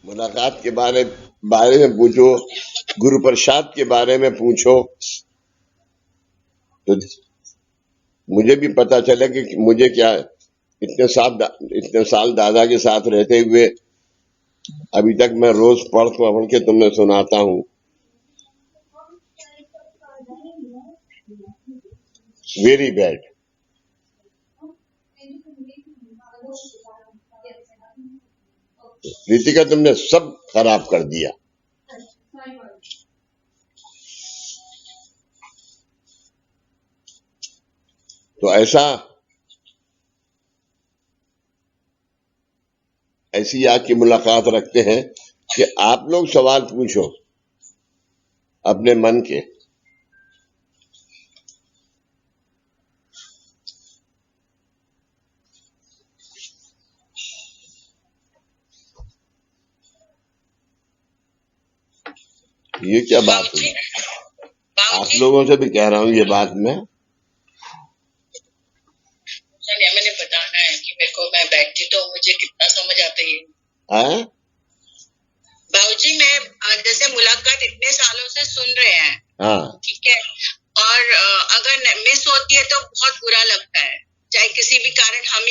मुलाकात के बारे में पूछो, गुरु प्रसाद के बारे में पूछो, तो मुझे भी पता चले कि मुझे क्या इतने साल दादा के साथ रहते हुए अभी तक मैं रोज पढ़ के तुम्हें सुनाता हूँ। Very bad. रितिका, तुमने सब खराब कर दिया। तो ऐसी आज की मुलाकात रखते हैं कि आप लोग सवाल पूछो अपने मन के। ये क्या बात हुई? आप लोगों से भी कह रहा हूँ ये बात मैंने बताना है कि मेरे को, मैं बैठती तो मुझे कितना समझ आता है। बाबूजी, मैं जैसे मुलाकात इतने सालों से सुन रहे हैं, हाँ, ठीक है, और अगर मिस होती है तो बहुत बुरा लगता है, चाहे किसी भी कारण हम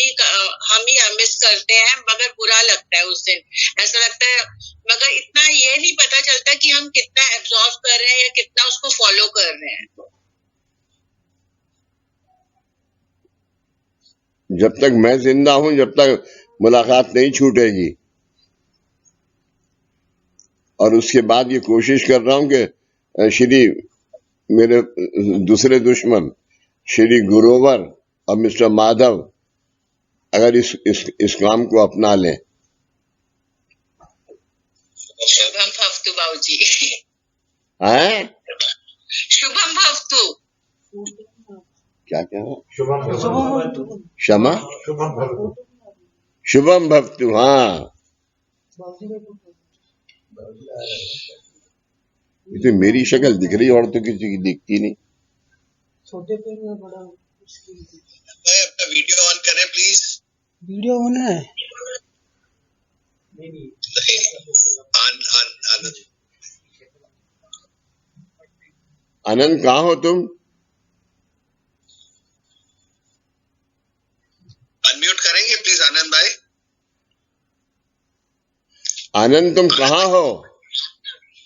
ही मिस करते हैं, मगर बुरा लगता है उस दिन, ऐसा लगता है। मगर इतना ये नहीं पता चलता कि हम कितना एब्जॉर्व कर रहे हैं या कितना उसको फॉलो कर रहे हैं। जब तक मैं जिंदा हूं, जब तक मुलाकात नहीं छूटेगी। और उसके बाद ये कोशिश कर रहा हूं कि श्री मेरे दूसरे दुश्मन श्री गुरुवर और मिस्टर माधव अगर इस काम को अपना लें। शुभम भवतु बाबूजी। शुभम भवतु। क्या क्या है? क्षमा शुभम भवतु। हाँ, ये तो मेरी शक्ल दिख रही और तो किसी की दिखती नहीं। छोटे पे में बड़ा मुश्किल है। अपना वीडियो ऑन करें प्लीज। वीडियो ऑन है? आनंद, कहाँ हो तुम? अनम्यूट करेंगे प्लीज आनंद भाई। आनंद, तुम कहाँ हो?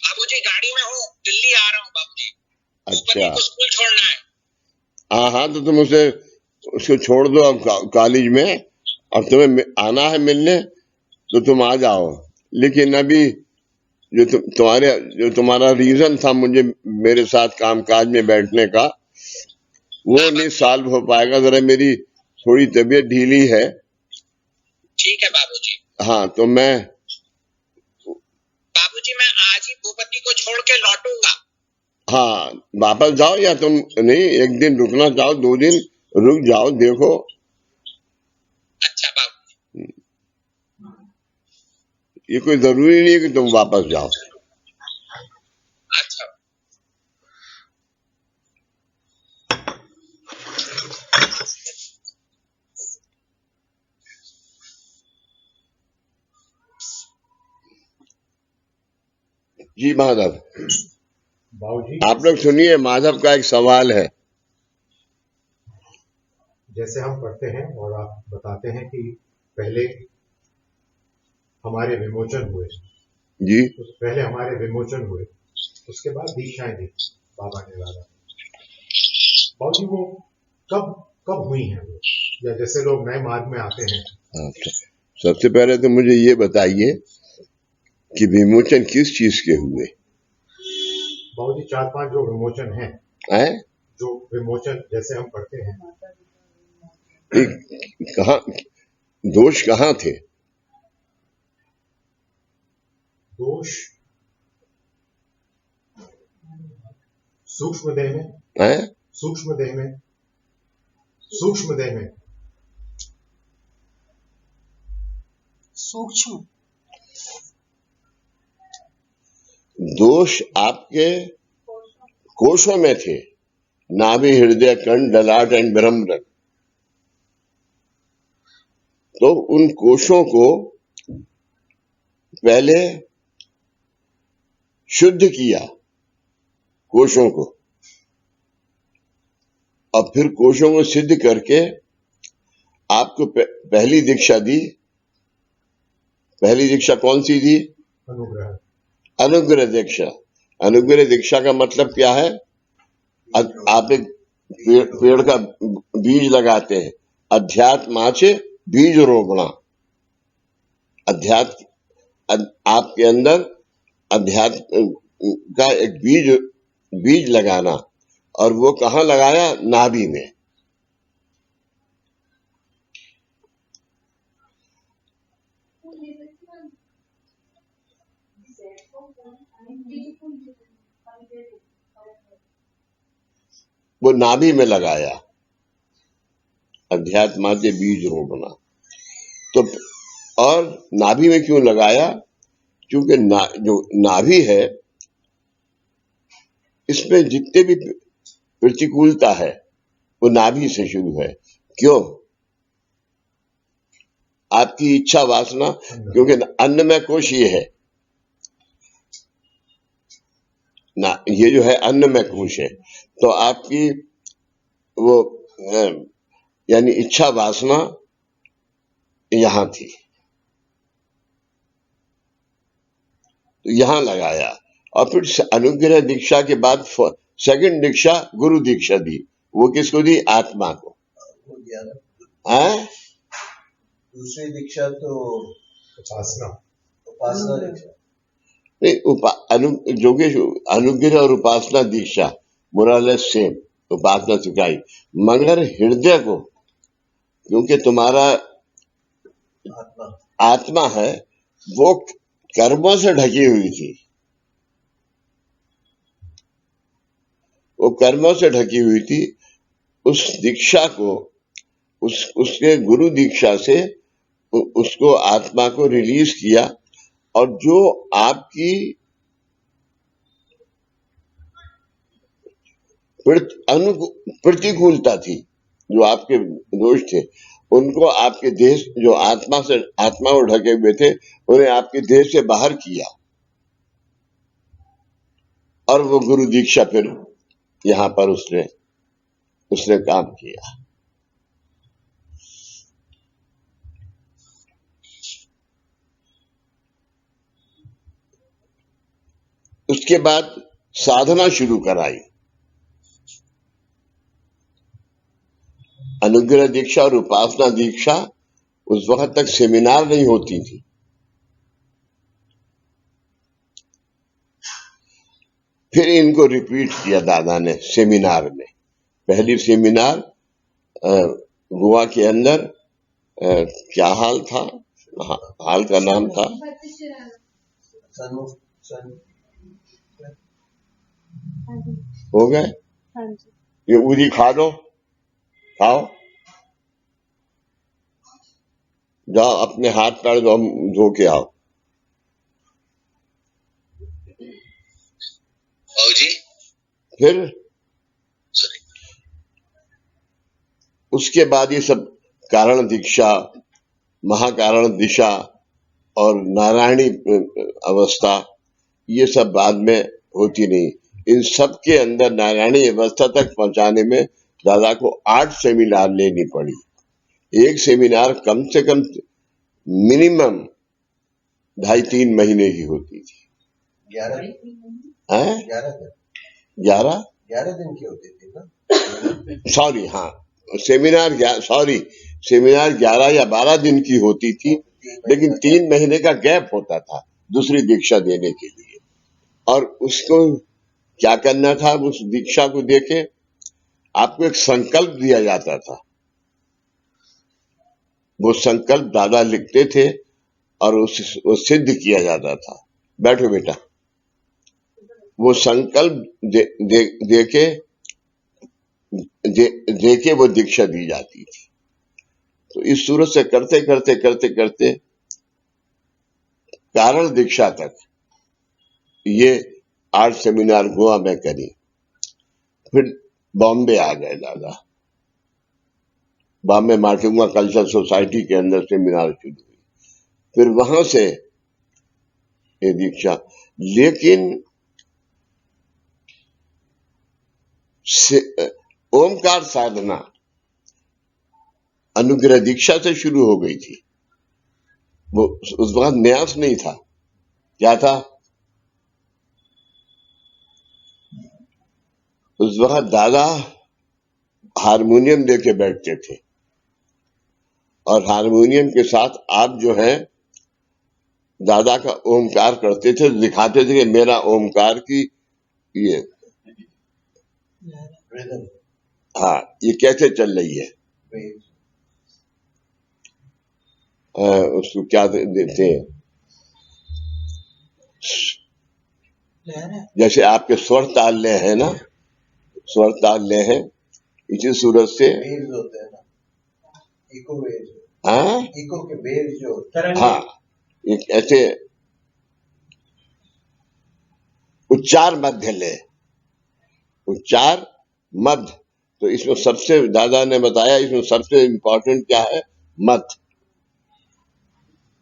बाबूजी गाड़ी में हूँ, दिल्ली आ रहा हूँ बाबूजी। अच्छा, को स्कूल छोड़ना है। हाँ, तो तुम उसको छोड़ दो अब कॉलेज में, और तुम्हें आना है मिलने तो तुम आ जाओ। लेकिन अभी जो तुम्हारा रीजन था मुझे मेरे साथ कामकाज में बैठने का, वो नहीं सॉल्व हो पाएगा। जरा मेरी थोड़ी तबीयत ढीली है। ठीक है बाबूजी। हाँ, तो बाबूजी मैं आज ही भूपति को छोड़ के लौटूंगा। हाँ, वापस जाओ, या तुम नहीं एक दिन रुकना चाहो, 2 दिन रुक जाओ, देखो। अच्छा बाबू। ये कोई जरूरी नहीं है कि तुम वापस जाओ। अच्छा। जी माधव, बाबूजी, आप लोग सुनिए, माधव का एक सवाल है। जैसे हम पढ़ते हैं और आप बताते हैं कि पहले हमारे विमोचन हुए जी, पहले हमारे विमोचन हुए, उसके बाद दीक्षाएं दी बाबा ने दादा। बाबूजी, वो कब हुई हैं वो, या जैसे लोग नए मार्ग में आते हैं? सबसे पहले तो मुझे ये बताइए कि विमोचन किस चीज के हुए? बाबूजी, 4-5 जो विमोचन हैं, जो विमोचन जैसे हम पढ़ते हैं, कहाँ दोष कहाँ थे? दोष सूक्ष्म देह में, सूक्ष्म देह में, सूक्ष्म देह में, सूक्ष्म दोष आपके कोशों में थे, नाभि, हृदय, कंठ, ललाट एंड ब्रह्मरंध्र। तो उन कोशों को पहले शुद्ध किया कोशों को, और फिर कोशों को सिद्ध करके आपको पहली दीक्षा दी। पहली दीक्षा कौन सी दी? अनुग्रह। अनुग्रह दीक्षा। अनुग्रह दीक्षा का मतलब क्या है? आप एक पेड़ का बीज लगाते हैं, अध्यात्माचे बीज रोपणा। अध्यात्म आपके अंदर अध्यात्म का एक बीज लगाना, और वो कहाँ लगाया? नाभि में। वो नाभि में लगाया, अध्यात्माचे बीज रोपणा। तो और नाभि में क्यों लगाया? क्योंकि जो नाभि है, इसमें जितने भी प्रतिकूलता है वो नाभि से शुरू है। क्यों? आपकी इच्छा वासना, क्योंकि अन्नमय कोश ये है ना, ये जो है अन्नमय कोश है। तो आपकी वो यानी इच्छा वासना यहां थी, तो यहां लगाया। और फिर अनुग्रह दीक्षा के बाद सेकंड दीक्षा गुरु दीक्षा दी। वो किसको दी? आत्मा को। दूसरी दीक्षा तो उपासना दीक्षा नहीं, जोगेश अनुग्रह और उपासना दीक्षा मोरालेस सेम, उपासना सिखाई, मगर हृदय को, क्योंकि तुम्हारा आत्मा है वो कर्मों से ढकी हुई थी, वो कर्मों से ढकी हुई थी। उस दीक्षा को, उसके गुरु दीक्षा से उसको आत्मा को रिलीज किया, और जो आपकी प्रतिकूलता थी, जो आपके दोष थे, उनको आपके देह, जो आत्मा को ढके हुए थे, उन्हें आपके देह से बाहर किया, और वो गुरु दीक्षा फिर यहां पर उसने काम किया। उसके बाद साधना शुरू कराई। अनुग्रह दीक्षा और उपासना दीक्षा उस वक्त तक सेमिनार नहीं होती थी। फिर इनको रिपीट किया दादा ने सेमिनार में। पहली सेमिनार गोवा के अंदर, क्या हाल था? हाल का नाम था हो गए। ये उदी खा दो, खाओ, जाओ अपने हाथ पैर धो के आओ। जी फिर उसके बाद ये सब कारण दीक्षा, महाकारण दिशा और नारायणी अवस्था, ये सब बाद में होती नहीं। इन सब के अंदर नारायणी अवस्था तक पहुंचाने में दादा को 8 सेमिनार लेनी पड़ी। एक सेमिनार कम से कम मिनिमम 2.5-3 महीने की होती थी। 11 दिन की होती थी ना? सॉरी, हाँ, सेमिनार 11 या 12 दिन की होती थी, लेकिन 3 महीने का गैप होता था दूसरी दीक्षा देने के लिए। और उसको क्या करना था? उस दीक्षा को देके आपको एक संकल्प दिया जाता था। वो संकल्प दादा लिखते थे और वो सिद्ध किया जाता था। बैठो बेटा। वो संकल्प देके वो दीक्षा दी जाती थी। तो इस सूरत से करते करते करते करते कारण दीक्षा तक ये 8 सेमिनार गोवा में करी। फिर बॉम्बे आ गए दादा। बॉम्बे मार्टिमा कल्चरल सोसाइटी के अंदर सेमिनार शुरू हुई। फिर वहां से ये दीक्षा। लेकिन ओमकार साधना अनुग्रह दीक्षा से शुरू हो गई थी। वो उस वक्त न्यास नहीं था। क्या था? उस वक्त दादा हारमोनियम लेके बैठते थे और हारमोनियम के साथ आप जो है दादा का ओमकार करते थे, दिखाते थे कि मेरा ओमकार की ये rhythm, हाँ ये कैसे चल रही है। waves, उसको क्या देते हैं, लहर है। जैसे आपके स्वर ताल लय है ना, स्वर ताल लय है, इसी सूरत से waves होते हैं ना, echo waves, हाँ echo के waves जो होते तरंगे। हाँ एक ऐसे उच्चार मध्य लय, उच्चार मध्य। तो इसमें सबसे दादा ने बताया इसमें सबसे इंपॉर्टेंट क्या है, मध्य।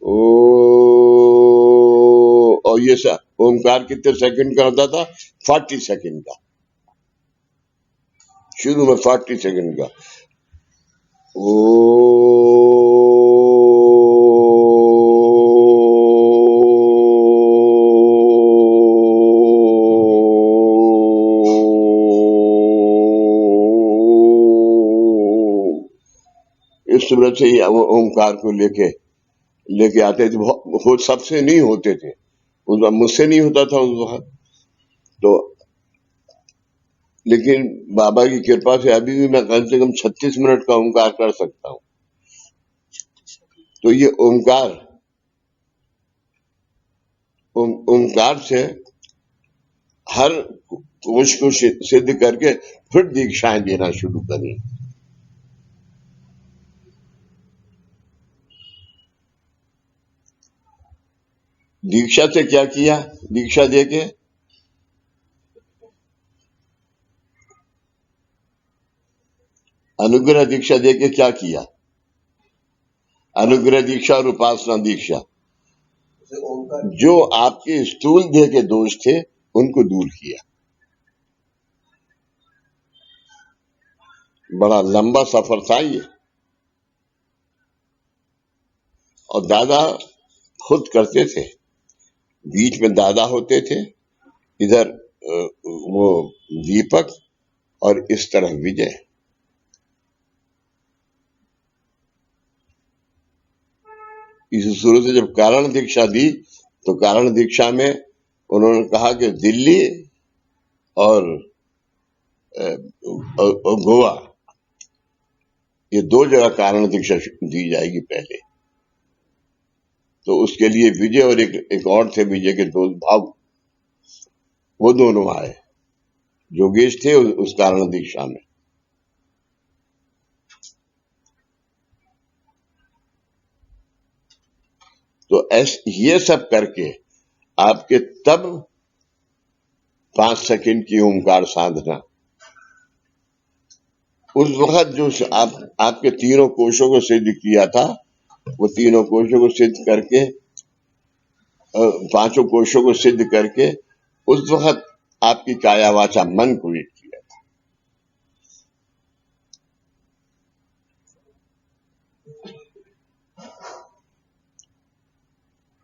ओ और ये ओमकार कितने सेकंड का होता था? 40 सेकंड का। शुरू में 40 सेकंड का। इस सूरत से ही ओमकार को लेके आते थे। बहुत सबसे नहीं होते थे उस वक्त, मुझसे नहीं होता था उस वक्त तो। लेकिन बाबा की कृपा से अभी भी मैं कम से कम 36 मिनट का ओमकार कर सकता हूँ। तो ये ओमकार से हर कोश को सिद्ध करके फिर दीक्षाएं देना शुरू करी। दीक्षा से क्या किया? दीक्षा देके अनुग्रह दीक्षा देके क्या किया? अनुग्रह दीक्षा और उपासना दीक्षा, हैं, ओमकार जो आपके स्थूल देह के दोष थे उनको दूर किया। बड़ा लंबा सफर था ये। और दादा खुद करते थे, बीच में दादा होते थे, इधर वो दीपक और इस तरह विजय। इस सूरत से जब कारण दीक्षा दी तो कारण दीक्षा में उन्होंने कहा कि दिल्ली और गोवा ये 2 जगह कारण दीक्षा दी जाएगी पहले। तो उसके लिए विजय और एक और थे विजय के दोस्त भाव, वो दोनों आए, योगेश थे उस कारण दीक्षा में। तो ये सब करके आपके तब 5 सेकंड की ओमकार साधना, उस वक्त जो आपके तीनों कोशों को सिद्ध किया था, वो तीनों कोशों को सिद्ध करके 5 कोशों को सिद्ध करके उस वक्त आपकी काया वाचा मन को एक किया था।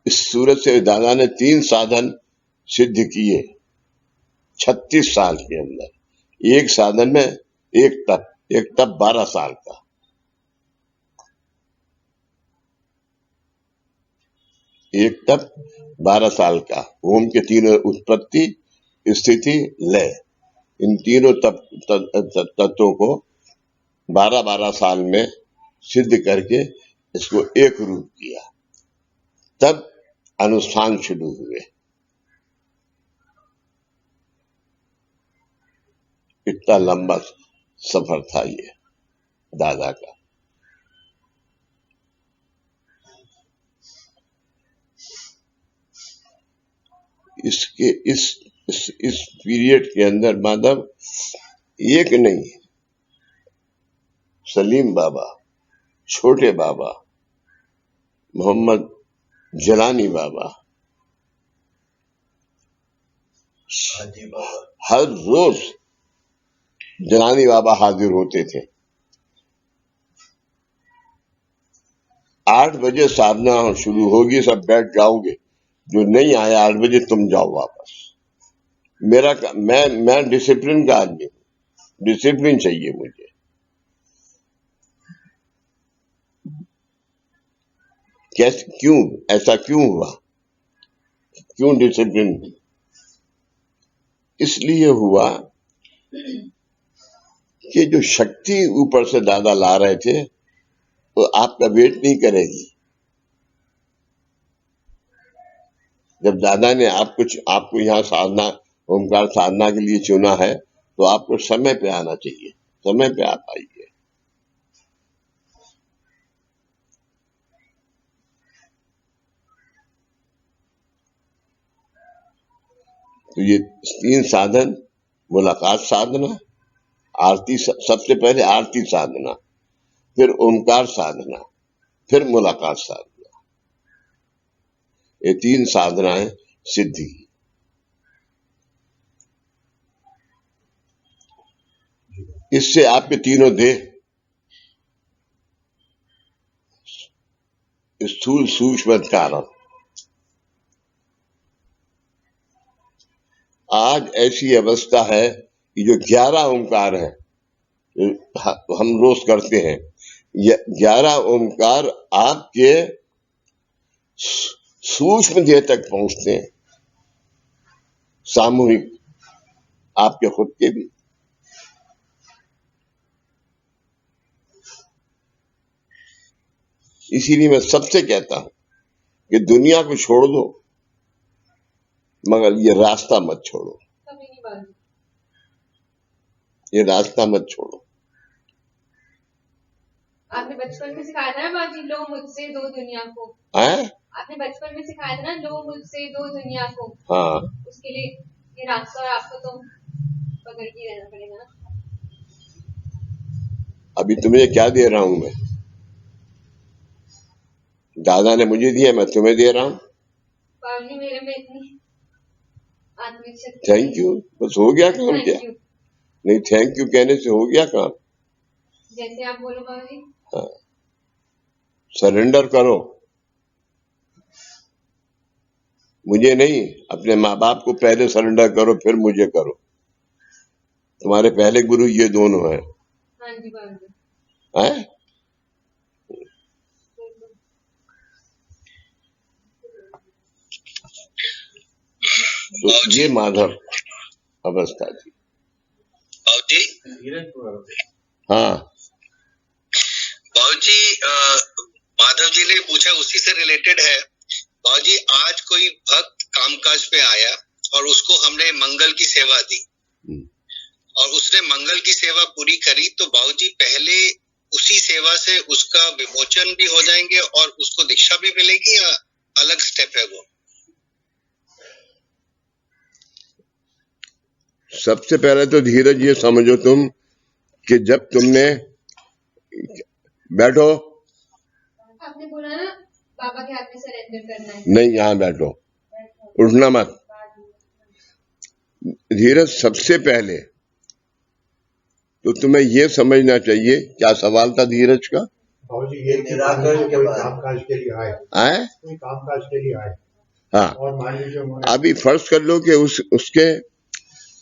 इस सूरत से दादा ने 3 साधन सिद्ध किए 36 साल के अंदर। एक साधन में एक तप 12 साल का, एक तप 12 साल का। ओम के तीनों उत्पत्ति, स्थिति, लय, इन तीनों तत्वों को 12-12 साल में सिद्ध करके इसको एक रूप किया। तब अनुष्ठान शुरू हुए। इतना लंबा सफर था ये दादा का। इसके इस पीरियड के अंदर माधव एक नहीं, सलीम बाबा, छोटे बाबा, मोहम्मद जलानी बाबा, हाजी बाबा हर रोज जनानी बाबा हाजिर होते थे। 8 बजे साधना शुरू होगी, सब बैठ जाओगे, जो नहीं आए 8 बजे तुम जाओ वापस। मैं डिसिप्लिन का आदमी हूं, डिसिप्लिन चाहिए मुझे। कैसे, क्यों ऐसा क्यों हुआ, क्यों डिसिप्लिन? इसलिए हुआ कि जो शक्ति ऊपर से दादा ला रहे थे वो आपका वेट नहीं करेगी। जब दादा ने आपको यहाँ साधना, ओमकार साधना के लिए चुना है, तो आपको समय पे आना चाहिए, समय पे आ पाइए। तो ये 3 साधन, मुलाकात साधना, आरती, सबसे पहले आरती साधना, फिर ओमकार साधना, फिर मुलाकात साधना, ये 3 साधनाएं सिद्धि। इससे आपके तीनों देह, स्थूल, सूक्ष्म, कारण, आज ऐसी अवस्था है कि जो 11 ओंकार है, हम रोज करते हैं, 11 ओंकार आपके सूक्ष्म देह तक पहुंचते हैं, सामूहिक, आपके खुद के भी। इसीलिए मैं सबसे कहता हूं कि दुनिया को छोड़ दो, मगर ये रास्ता मत छोड़ो, ये रास्ता मत छोड़ो। आपने बचपन में सिखाया था ना बाजी, लो मुझसे दो दुनिया को। आपने बचपन में सिखाया था ना, लो मुझसे दो दुनिया को। हाँ, उसके लिए ये रास्ता आपको तो पकड़ के रहना पड़ेगा ना। अभी तुम्हें क्या दे रहा हूं मैं? दादा ने मुझे दिया, मैं तुम्हें दे रहा हूं। बाबूजी मेरे में इतनी आत्मिक शक्ति। थैंक यू, बस हो गया काम। क्या नहीं, थैंक यू कहने से हो गया काम? जैसे आप बोलो बाबूजी। हाँ, सरेंडर करो, मुझे नहीं, अपने माँ बाप को पहले सरेंडर करो, फिर मुझे करो। तुम्हारे पहले गुरु ये दोनों हैं। हाँ जी बाबूजी। हैं? तो ये माधव अवस्था थी। हाँ बाबूजी, माधव जी ने पूछा, उसी से रिलेटेड है। बाबूजी, आज कोई भक्त कामकाज पे आया और उसको हमने मंगल की सेवा दी और उसने मंगल की सेवा पूरी करी, तो बाबूजी पहले उसी सेवा से उसका विमोचन भी हो जाएंगे और उसको दीक्षा भी मिलेगी, या अलग स्टेप है वो? सबसे पहले तो धीरज ये समझो तुम कि जब तुमने, बैठो, आपने बोला ना बाबा के हाथ में सरेंडर करना है। नहीं, यहाँ बैठो, उठना मत। धीरज, सबसे पहले तो तुम्हें ये समझना चाहिए, क्या सवाल था धीरज का? बाबूजी ये निराकरण के बाद कामकाज के लिए आए, कोई कामकाज के लिए आए, हाँ, और मान लीजिए अभी फर्ज कर लो कि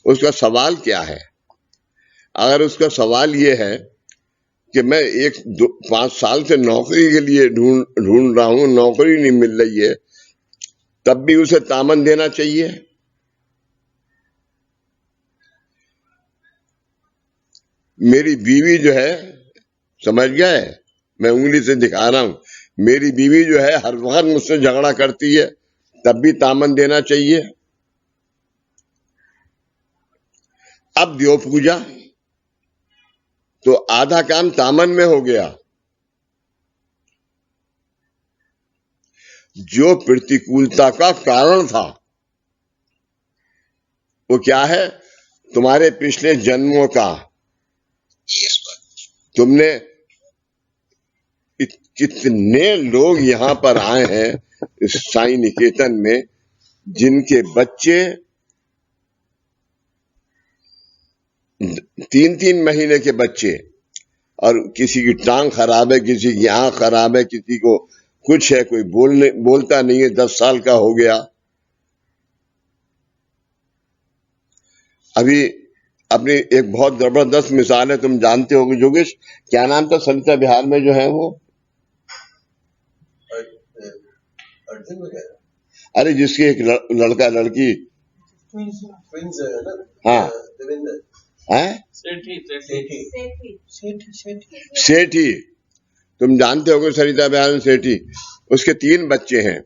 उसका सवाल क्या है। अगर उसका सवाल ये है कि मैं 5 साल से नौकरी के लिए ढूंढ रहा हूं, नौकरी नहीं मिल रही है, तब भी उसे तामन देना चाहिए। मेरी बीवी जो है, समझ गया है, मैं उंगली से दिखा रहा हूं, मेरी बीवी जो है हर वक्त मुझसे झगड़ा करती है, तब भी तामन देना चाहिए। अब दियो पूजा, तो आधा काम तामन में हो गया। जो प्रतिकूलता का कारण था वो क्या है? तुम्हारे पिछले जन्मों का। तुमने कितने लोग यहां पर आए हैं इस साईं निकेतन में, जिनके बच्चे 3-3 महीने के बच्चे, और किसी की टांग खराब है, किसी की आंख खराब है, किसी को कुछ है, कोई बोलता नहीं है, 10 साल का हो गया। अभी अपनी एक बहुत जबरदस्त मिसाल है, तुम जानते होगे योगेश, क्या नाम था सरिता बिहार में जो है वो, अर्जुन वगैरह, अरे जिसकी एक लड़का लड़की, प्रिंस है ना, हाँ देवेंद्र है, सेठी, सेठी, तुम जानते होगे सरिता बिहार में सेठी, उसके 3 बच्चे हैं।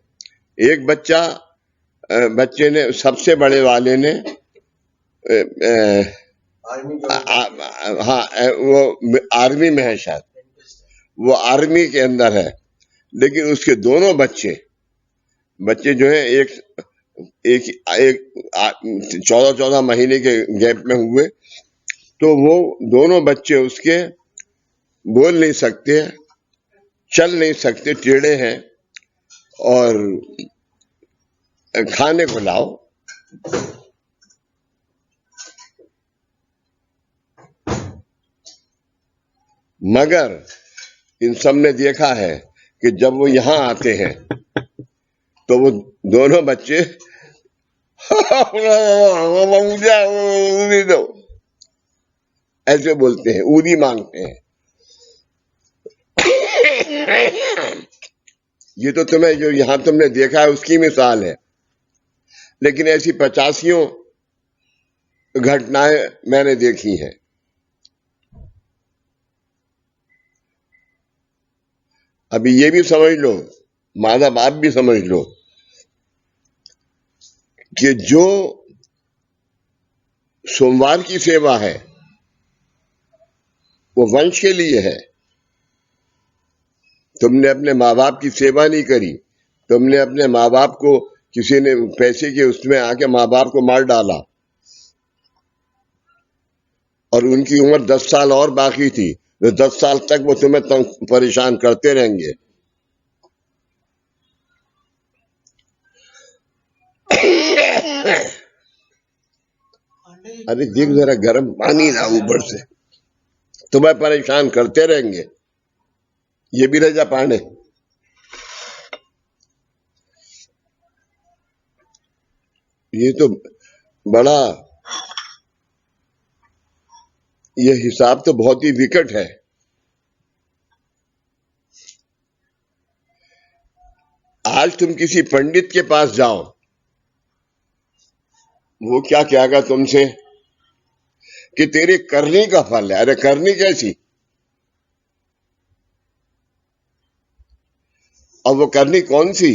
एक बच्चे ने, सबसे बड़े वाले ने आर्मी हाँ वो आर्मी में है शायद, वो आर्मी के अंदर है, लेकिन उसके दोनों बच्चे जो है एक 14 महीने के गैप में हुए, तो वो दोनों बच्चे उसके बोल नहीं सकते, चल नहीं सकते, टेढ़े हैं, और खाने को लाओ, मगर इन सब ने देखा है कि जब वो यहाँ आते हैं तो वो दोनों बच्चे ऊदी दो, ऐसे बोलते हैं, ऊदी मांगते हैं। ये तो तुम्हें जो यहां तुमने देखा है उसकी मिसाल है, लेकिन ऐसी 85 घटनाएं मैंने देखी हैं। अभी ये भी समझ लो, माधव आप भी समझ लो, कि जो सोमवार की सेवा है वो वंश के लिए है। तुमने अपने माँ बाप की सेवा नहीं करी, तुमने अपने माँ बाप को, किसी ने पैसे के उसमें आके माँ बाप को मार डाला, और उनकी उम्र 10 साल और बाकी थी, तो 10 साल तक वो तुम्हें परेशान करते रहेंगे। अरे देख जरा, गर्म पानी ना ऊपर से, तुम्हें परेशान करते रहेंगे। ये भी रजा पांडे, ये तो बड़ा, ये हिसाब तो बहुत ही विकट है। आज तुम किसी पंडित के पास जाओ, वो क्या कहेगा तुमसे कि तेरी करनी का फल है। अरे करनी कैसी, और वो करनी कौन सी,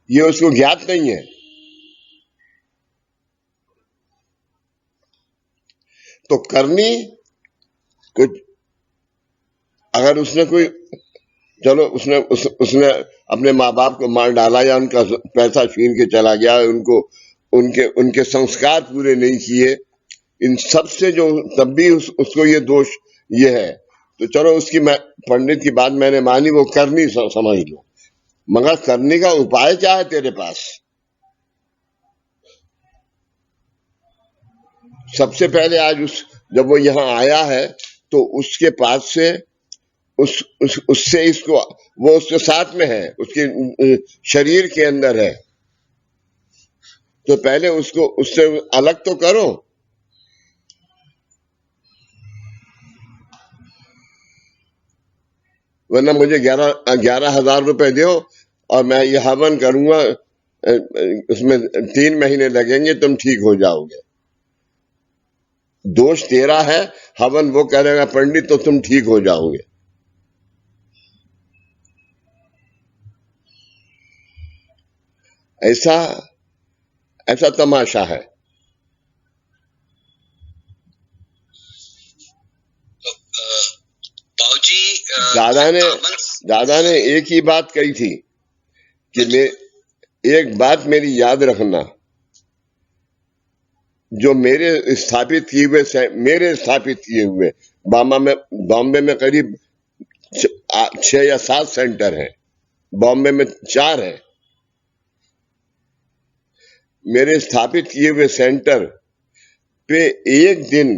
ये उसको ज्ञात नहीं है। तो करनी कुछ, अगर उसने कोई, चलो उसने अपने माँ बाप को मार डाला, या उनका पैसा छीन के चला गया, उनके संस्कार पूरे नहीं किए, इन सब से जो, तब भी उसको ये दोष ये है, तो चलो उसकी पंडित की बात मैंने मानी, वो करनी समझ लो, मगर करने का उपाय क्या है तेरे पास? सबसे पहले आज जब वो यहाँ आया है, तो उसके पास से उससे इसको, वो उसके साथ में है, उसके शरीर के अंदर है, तो पहले उसको उससे अलग तो करो। वरना मुझे 11,000 रुपए दो और मैं ये हवन करूंगा, उसमें 3 महीने लगेंगे, तुम ठीक हो जाओगे। दोष तेरा है, हवन वो करेगा पंडित, तो तुम ठीक हो जाओगे। ऐसा तमाशा है। दादा ने एक ही बात कही थी कि एक बात मेरी याद रखना, जो मेरे स्थापित किए हुए बॉम्बे में करीब 6 या 7 सेंटर हैं, बॉम्बे में 4 हैं। मेरे स्थापित किए हुए सेंटर पे एक दिन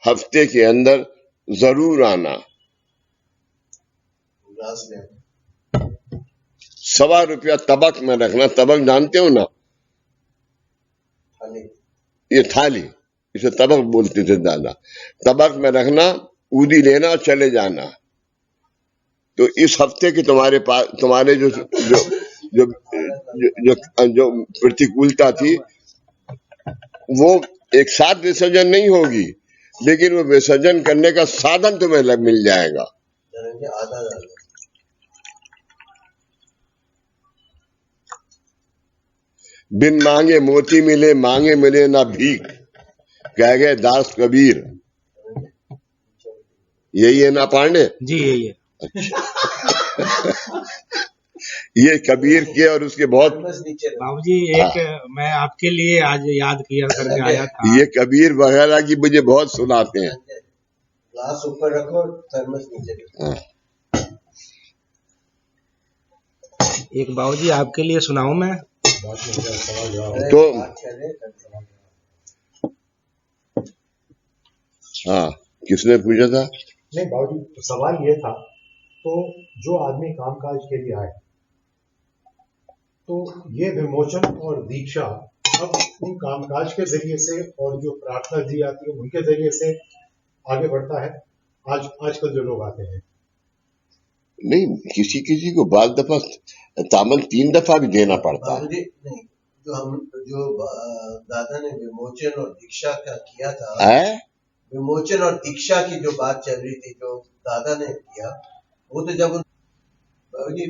हफ्ते के अंदर जरूर आना। ग्लास में 1.25 रुपया तबक में रखना। तबक जानते हो ना, थाली ये थाली, इसे तबक बोलते थे दादा। तबक में रखना, ऊदी लेना और चले जाना। तो इस हफ्ते की तुम्हारे पास, तुम्हारे जो जो जो जो, जो प्रतिकूलता थी वो एक साथ विसर्जन नहीं होगी, लेकिन वो विसर्जन करने का साधन तुम्हें मिल जाएगा। करेंगे आधा डाल दो। बिन मांगे मोती मिले, मांगे मिले ना भीख, कह गए दास कबीर। यही है ना पांडे? जी यही है। ये कबीर के और उसके बहुत, बस नीचे रखो। बाबूजी एक मैं आपके लिए आज याद किया करके आया था। ये कबीर वगैरह की मुझे बहुत सुनाते हैं। ग्लास ऊपर रखो, थर्मस नीचे रखो। हाँ। एक बाबूजी आपके लिए सुनाऊं मैं? अरे तो बात कर रहे हैं। हाँ, किसने पूछा था? नहीं बाबूजी, सवाल ये था, तो जो आदमी कामकाज के लिए आए, तो ये विमोचन और दीक्षा अब उन कामकाज के जरिए से और जो प्रार्थना दी जाती है उनके जरिए से आगे बढ़ता है। आजकल जो लोग आते हैं, नहीं, किसी किसी को बाल दफा तामल 3 दफा भी देना पड़ता है। बाबूजी नहीं, जो दादा ने विमोचन और दीक्षा का किया था, विमोचन और दीक्षा की जो बात चल रही थी, जो दादा ने किया, वो तो जब बाबूजी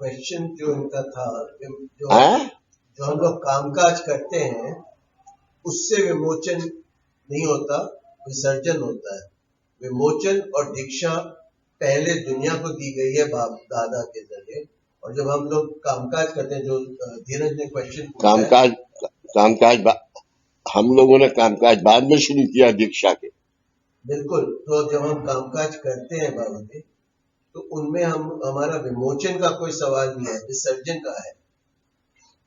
क्वेश्चन जो उनका था, जो हम लोग कामकाज करते हैं उससे विमोचन नहीं होता, विसर्जन होता है। विमोचन और दीक्षा पहले दुनिया को दी गई है बाप दादा के जरिए, और जब हम लोग कामकाज करते हैं, जो धीरज ने क्वेश्चन पूछा है, कामकाज हम लोगों ने कामकाज बाद में शुरू किया दीक्षा के। बिल्कुल। तो जब हम कामकाज करते हैं बाबूजी, तो उनमें हमारा विमोचन का कोई सवाल नहीं है, विसर्जन का है।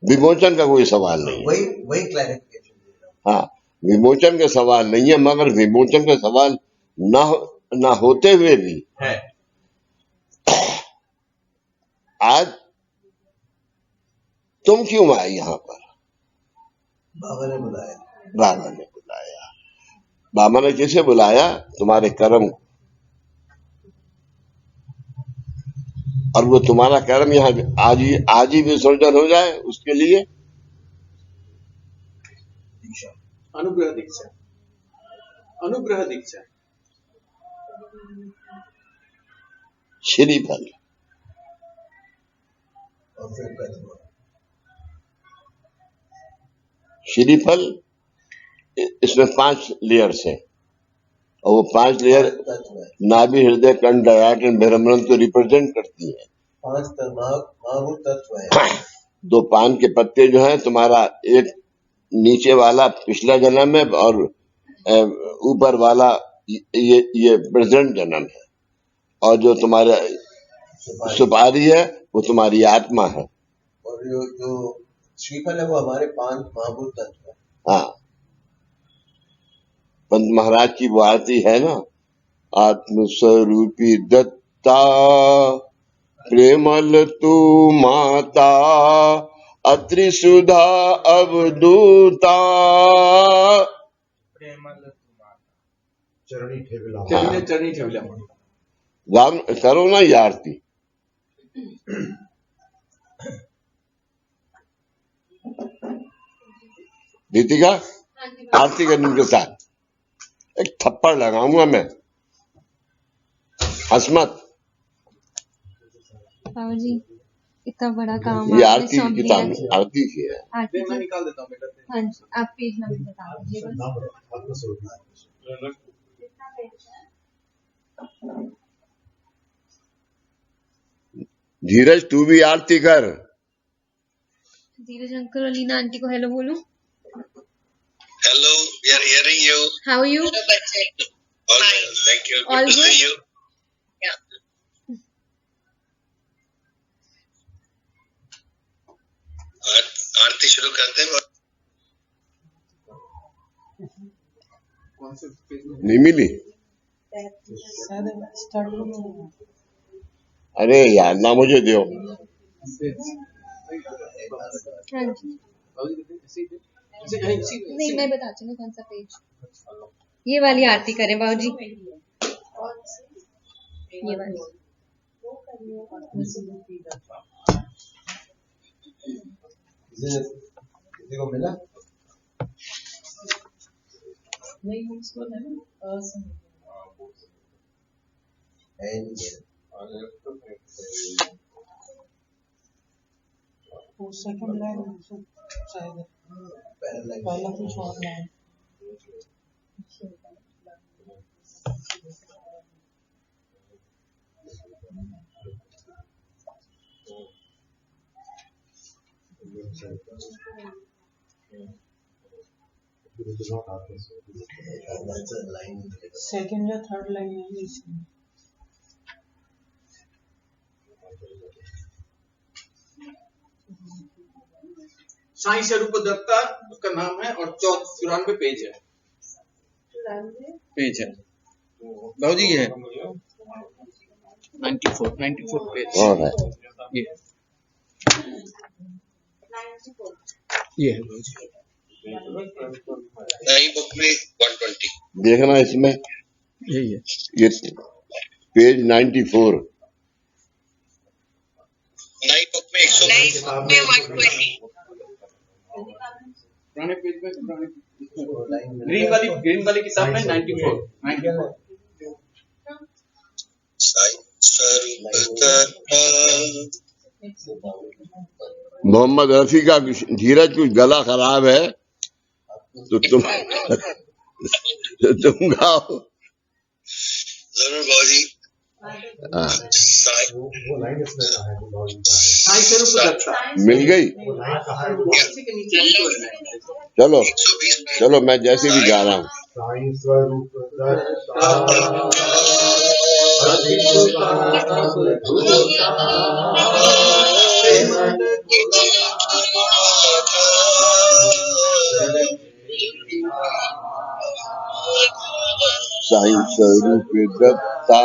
विमोचन का कोई सवाल नहीं है। वही क्लैरिफिकेशन दे रहा हूँ। हाँ, विमोचन का सवाल नहीं है, मगर विमोचन का सवाल ना होते हुए भी है। आज तुम क्यों आए यहाँ पर? बाबा ने बुलाया। बाबा ने बुलाया। बाबा ने कैसे बुलाया? तुम्हारे कर्म को, और वो तुम्हारा कर्म यहाँ आज ही विसर्जन हो जाए, उसके लिए दीक्षा, अनुग्रह दीक्षा, अनुग्रह दीक्षा, श्रीफल और फिर कदम। श्रीफल इसमें 5 लेयर्स है, और वो 5 लेयर तत्व है। नाभि, हृदय, कंठ, डयाटन, भ्रमरण तो रिप्रेजेंट करती है। 5 महाभूत तत्व है। 2 पान के पत्ते जो है तुम्हारा, एक नीचे वाला पिछला जन्म है और ऊपर वाला ये प्रेजेंट जन्म है, और जो तुम्हारा सुपारी है वो तुम्हारी आत्मा है। और जो श्रीफल है वो हमारे 5 महाभूत तत्व है। हाँ, पंत महाराज की वो आरती है ना, आत्मस्वरूपी दत्ता प्रेमल तू माता, अत्रि सुधा अवधूता, चरणी ठेवला। चरणी ठेवल्या करो ना ये आरती। दीपिका, हाँ जी आरती करने के साथ एक थप्पड़ लगाऊंगा मैं, हंस मत। बाबा जी, इतना बड़ा काम ये आपने आरती सौंप की दिया। आरती की है। आरती मैं की- निकाल देता हूँ बेटा। हाँ जी, आप पेज नंबर बता दीजिएगा। आत्मस्वरूप। धीरज, तू भी आरती कर। धीरज अंकल और लीना आंटी को हेलो बोलो। Hello, we are hearing you. How are you? Hello बच्चे। All well, thank you. All Good to good? see you. Yeah. आरती शुरू करते हैं। कौन से पेज में? नहीं मिली? शायद स्टार्टिंग में अरे यार ना मुझे दो। हाँ जी, नहीं मैं बताती हूँ कौन सा पेज। ये वाली आरती करें बाबूजी, ये वाली। किसी को मिला? नहीं उसको है ना है नहीं। वो सेकंड लाइन शायद पहला कुछ और लाइन सेकंड या थर्ड लाइन है इसमें। साईं स्वरूप दत्ता उसका नाम है और 94 पेज है। पेज है बाबूजी, ये है 94 पेज। और है ये है बाबूजी। नई बुक में 120। देखना इसमें, यही है ये पेज 94। नई बुक में 120। में 120। पुराने पेज में, ग्रीन वाली किताब में 94। साईं स्वरूप दत्ता। मोहम्मद रफी का धीरज कुछ गला खराब है तो तुम गाओ। जरूर बाबूजी। हाँ, वो लाइन इसमें कहा है, वो लाइन कहा है। साईं स्वरूप दत्ता मिल गई। वो लाइन कहा है, वो इसी के नीचे लिखा है। चलो 120 पेज। चलो, मैं जैसे भी गा रहा हूँ। साईं स्वरूप दत्ता अति सुताप धूता प्रेमन साईं स्वरूप दत्ता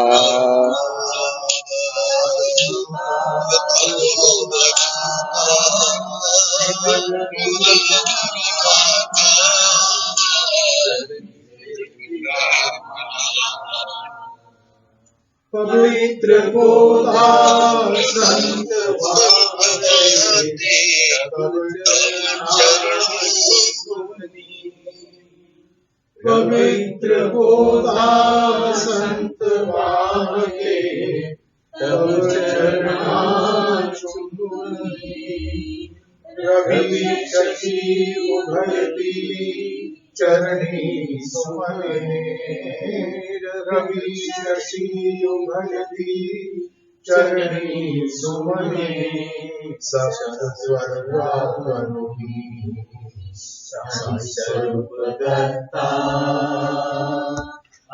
पवित्र बोधा संत पवित्र बोधा संत के तब रवि शशि उभरती चरणी सुमने रवि शशि उभरती चरणी सुमने सप्त स्वर्गारोही साईं स्वरूप दत्ता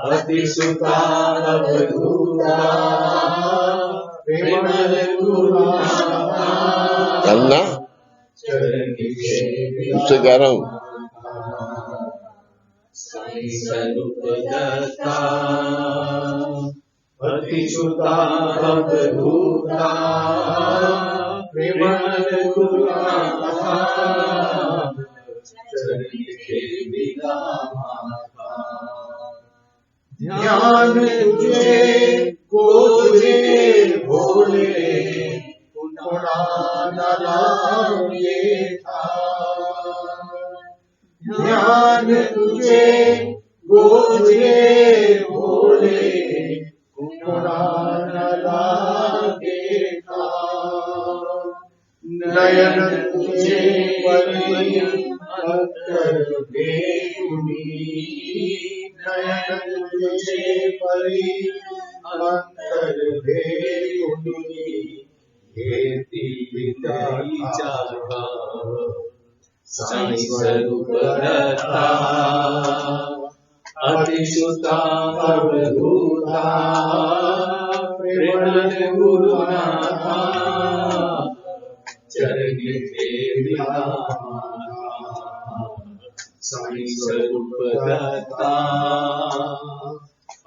अति सुता अवधूता प्रेमल गुरुनाथा करना, चरणी उससे कह रहा हूँ। साईं स्वरूप दत्ता अति सुता अवधूता प्रेमल गुरुनाथा चरणी सेविका माता ध्यान तुझे को तुझे भोले पुनः न लागे था ध्यान तुझे गोझे भोले पुनः न लागे था नयन तुझे परी अंतर बेगुनी नयन तुझे परी अंतर बेगुनी हेती विदाई चाहा साईं स्वरूप दत्ता अति सुता अवधूता प्रेमल गुरुनाथा चरणी सेविका साई स्वरूप दत्ता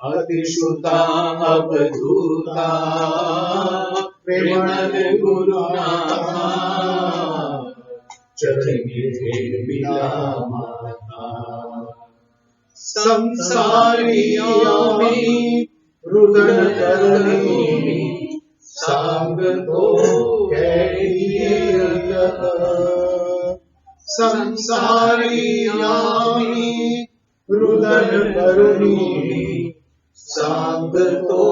अतिश्रुता अवधूता प्रेमल गुरुनाथा चरणी विरामाता संसारियामि रुदन करणी सांग तो कैरियत संसारियामि रुदन करणी सांग तो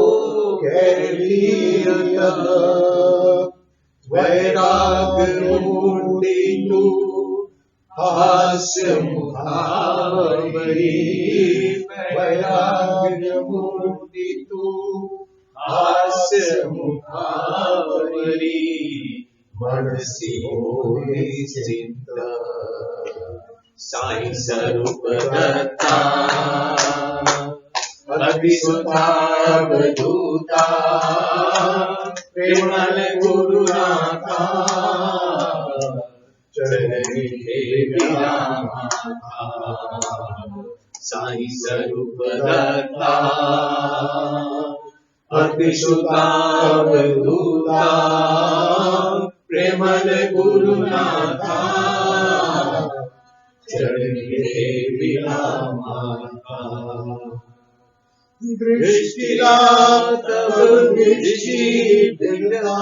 कैरियत वैराग्य मूर्ति तू हास्य मुखावरी वैराग्य मूर्ति तू हास्य मुखावरी मनसी होई चिंत साई स्वरूप दत्ता अतिसुतावधूता प्रेमल गुरुनाथा चरणी विरामाता साई स्वरूप दत्ता अतिसुतावधूता प्रेमल गुरुनाथा चरणी विरामाता दृष्टिला तव दृष्टि बिंदा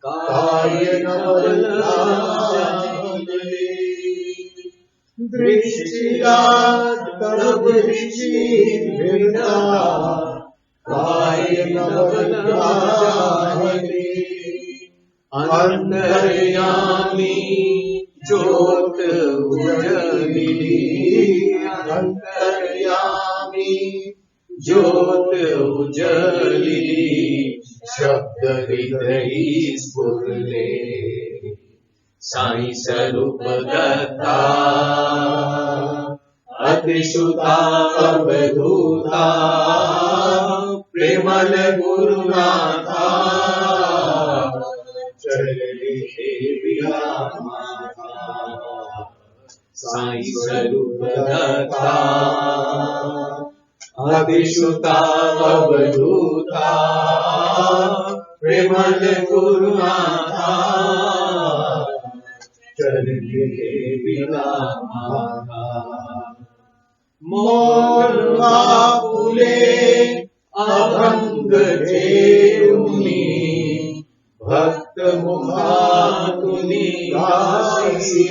काय नवलाजले दृष्टिला तव दृष्टि बिंदा काय नवलाजले अंतर्यामी ज्योत उजली अंतर्यामी ज्योत उजली शब्द हृदय स्फुरले साई स्वरूप दत्ता अतिश्रुता अवधूता प्रेमल गुरुनाथा चरणी विरामाता साई स्वरूप दत्ता अतिश्रुता अवधूता प्रेमल गुरुनाथा चरणी विरामाता मोरवा फुले अभंग ठेवणी भक्त मुखातुनी गासी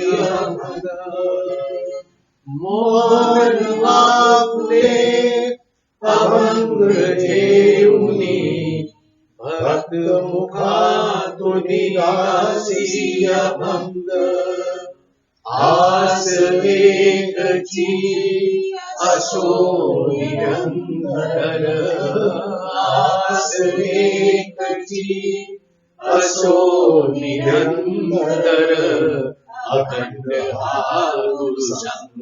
मोरवा फुले अभंग ठेवणी भक्त मुखातुनी गासी अभंग आस वेगची असो निरंतर आस वेगची असो निरंतर अखंड गुरु संग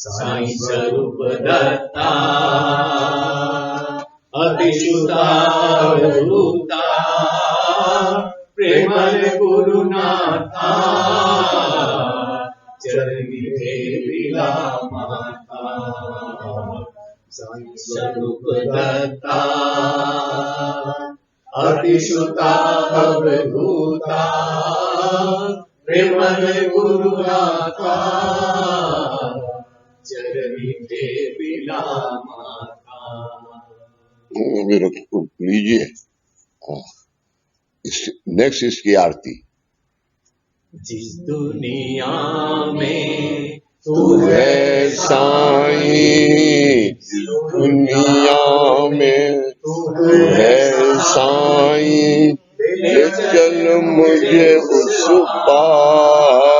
साई स्वरूप दत्ता अतिश्रुता अवधूता प्रेमल गुरुनाथा चरणी विरामाता साई स्वरूप दत्ता अतिश्रुता अवधूता प्रेमल गुरुनाथा चरणी विरामाता। लीजिए नेक्स्ट इसकी आरती। जिस दुनिया में तू है साईं, दुनिया में तू है साईं, ले चल मुझे उस पार।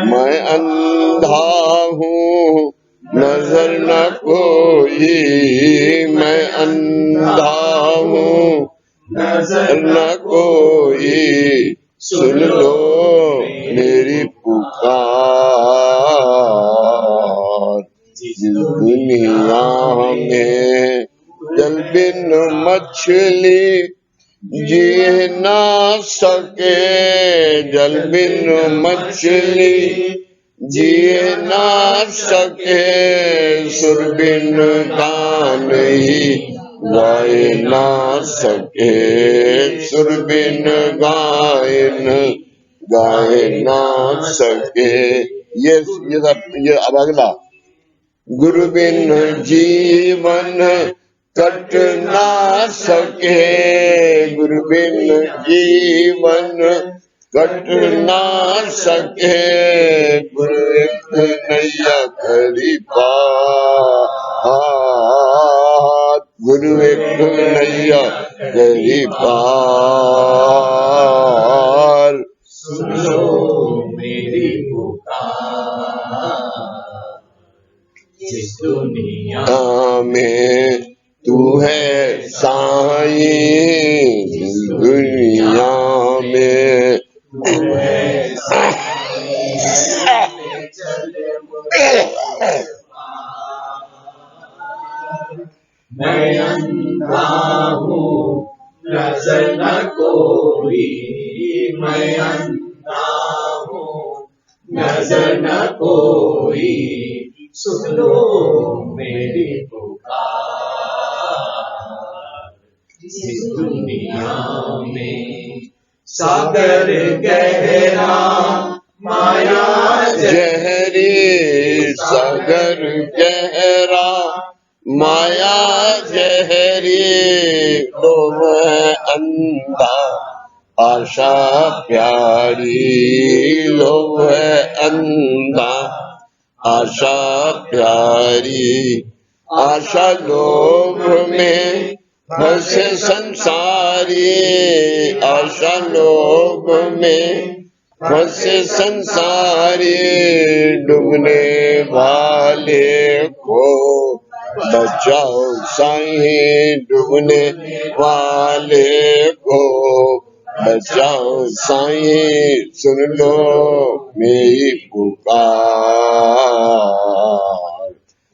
मैं अंधा हूँ नजर न कोई, मैं अंधा हूँ नजर न कोई, सुन लो मेरी पुकार। जिस दुनिया में जल बिन मछली जी ना सके, जल बिन मछली जिए ना सके, सुर बिन गान ही गाए ना सके, सुर बिन गायन गाए ना सके। ये अब अगला, गुरु बिन जीवन कट ना सके, गुरु बिन जीवन कट ना सके, गुरु एक नैया खड़ी पार, गुरु एक नैया खड़ी पार। सुनो मेरी पुकार, जिस दुनिया में तू है साईं, जिस दुनिया में तू है मैं अंधा हूँ नजर न कोई, मैं अंधा हूँ नजर न कोई, सुन लो मेरी पुकार। जिस दुनिया में सागर गहरा माया जहरी, सागर गहरा माया जहरी, लोभ है अंधा आशा प्यारी, लोभ है अंधा आशा प्यारी, आशा लोभ में फंसे संसारी, आशा लोभ में फंसे संसारी, डूबने वाले को बचाओ साईं, डूबने वाले को बचाओ साईं, सुन लो मेरी पुकार।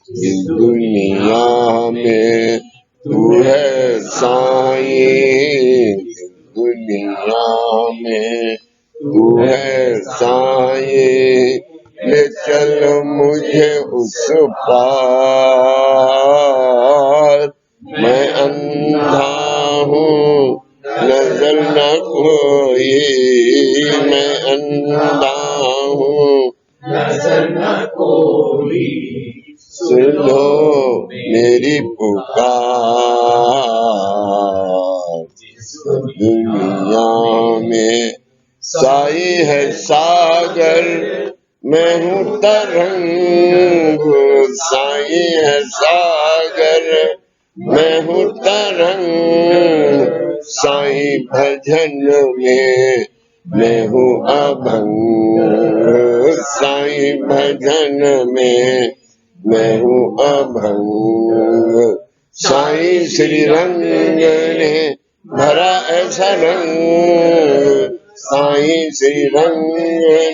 इस दुनिया में तू है साईं, इस दुनिया में तू है साईं, ले चल मुझे उस पार। मैं अंधा हूँ नजर न कोई, मैं अंधा हूँ नजर न कोई, सुन लो मेरी पुकार। दुनिया में साई है सागर, मैं हूँ तरंग, साई है सागर, मैं हूँ तरंग, साई भजन में मैं हूँ अभंग, साई भजन में मैं हूँ अभंग, साई श्री रंग ने भरा ऐसा रंग, साई श्री रंग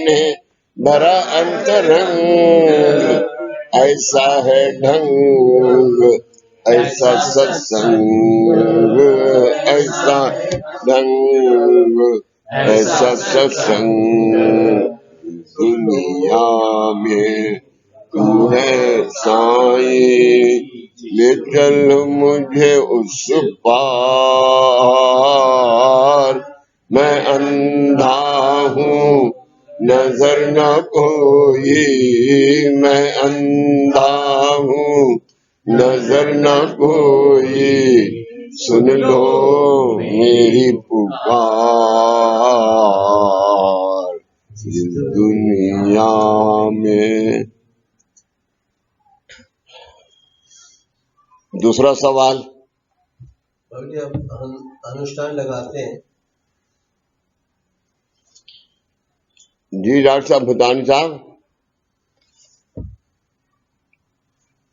ने भरा अंतरंग, ऐसा है ढंग ऐसा सत्संग, ऐसा ढंग ऐसा सत्संग, दुनिया में तू है साईं, ले चल मुझे उस पार। मैं अंधा हूँ नजर न कोई, मैं अंधा हूँ नजर न कोई, सुन लो मेरी पुकार। इस दुनिया में दूसरा सवाल। अनुष्ठान लगाते हैं जी डॉक्टर साहब,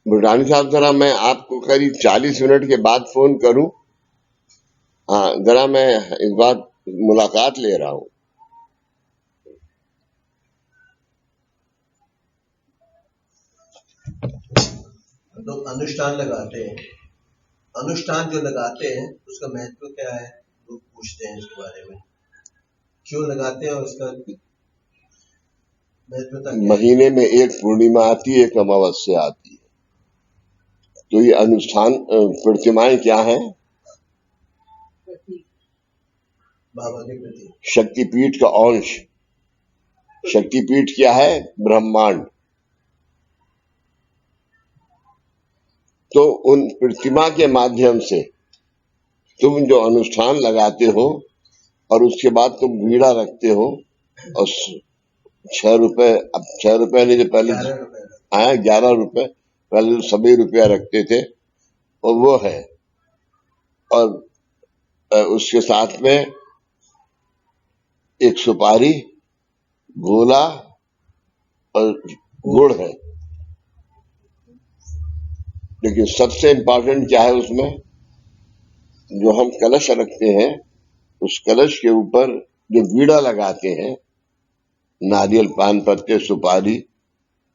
भूटानी साहब जरा मैं आपको करीब 40 मिनट के बाद फोन करूं। हाँ जरा मैं इस बार मुलाकात ले रहा हूं। लोग अनुष्ठान लगाते हैं, अनुष्ठान जो लगाते हैं उसका महत्व क्या है, लोग पूछते हैं इसके बारे में। क्यों लगाते हैं और उसका महत्वता क्या है? महीने में एक पूर्णिमा आती है, एक अमावस्या आती है। तो ये अनुष्ठान प्रतिमाएं क्या हैं? बाबा के प्रति शक्तिपीठ का अंश। शक्तिपीठ क्या है? ब्रह्मांड। तो उन प्रतिमा के माध्यम से तुम जो अनुष्ठान लगाते हो और उसके बाद तुम वीणा रखते हो और 6 रुपए, अब 6 रुपए नहीं, तो पहले 11 रुपए 11 रुपए, पहले तो सभी रुपया रखते थे, और वो है। और उसके साथ में एक सुपारी, गोला और गुड़ है। लेकिन सबसे इम्पोर्टेंट क्या है उसमें? जो हम कलश रखते हैं, उस कलश के ऊपर जो वीड़ा लगाते हैं, नारियल, पान पत्ते, सुपारी,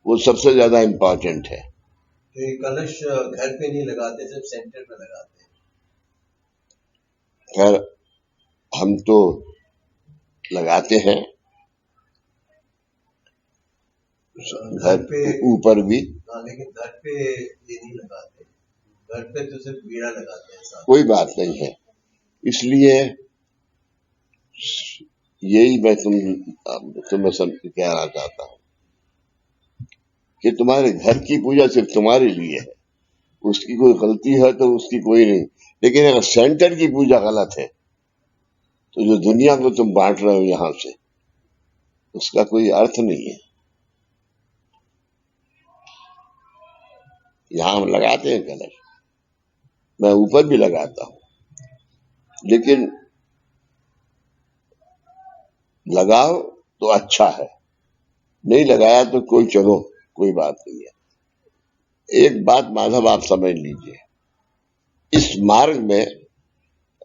वो सबसे ज्यादा इम्पोर्टेंट है। तो ये कलश घर पे नहीं लगाते, सिर्फ सेंटर पे लगाते हैं। खैर हम तो लगाते हैं घर पे ऊपर भी। हाँ, लेकिन घर पे ये नहीं लगाते, घर पे तो सिर्फ वीणा लगाते हैं साथ। कोई बात नहीं है। इसलिए यही मैं तुम्हें कहना चाहता हूं कि तुम्हारे घर की पूजा सिर्फ तुम्हारे लिए है। उसकी कोई गलती है तो उसकी कोई नहीं, लेकिन अगर सेंटर की पूजा गलत है तो जो दुनिया को तुम बांट रहे हो यहां से, उसका कोई अर्थ नहीं है। यहां हम लगाते हैं कलश, मैं ऊपर भी लगाता हूं, लेकिन लगाओ तो अच्छा है, नहीं लगाया तो कोई चलो कोई बात नहीं है। एक बात माधव आप समझ लीजिए, इस मार्ग में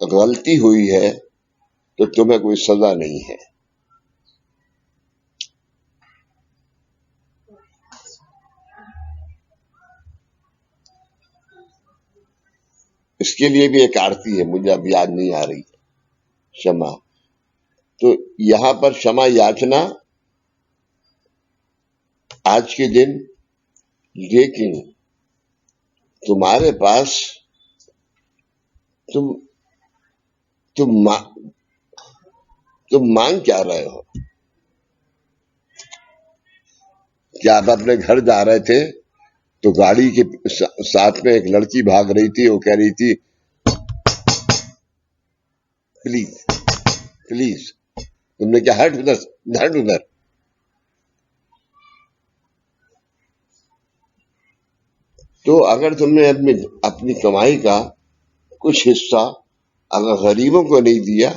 गलती हुई है तो तुम्हें कोई सजा नहीं है। इसके लिए भी एक आरती है, मुझे अब याद नहीं आ रही है, क्षमा। तो यहां पर क्षमा याचना आज के दिन, लेकिन तुम्हारे पास तुम मांग क्या रहे हो? क्या आप अपने घर जा रहे थे तो गाड़ी के साथ में एक लड़की भाग रही थी, वो कह रही थी प्लीज प्लीज, तुमने क्या हट उधर। तो अगर तुमने अपनी कमाई का कुछ हिस्सा अगर गरीबों को नहीं दिया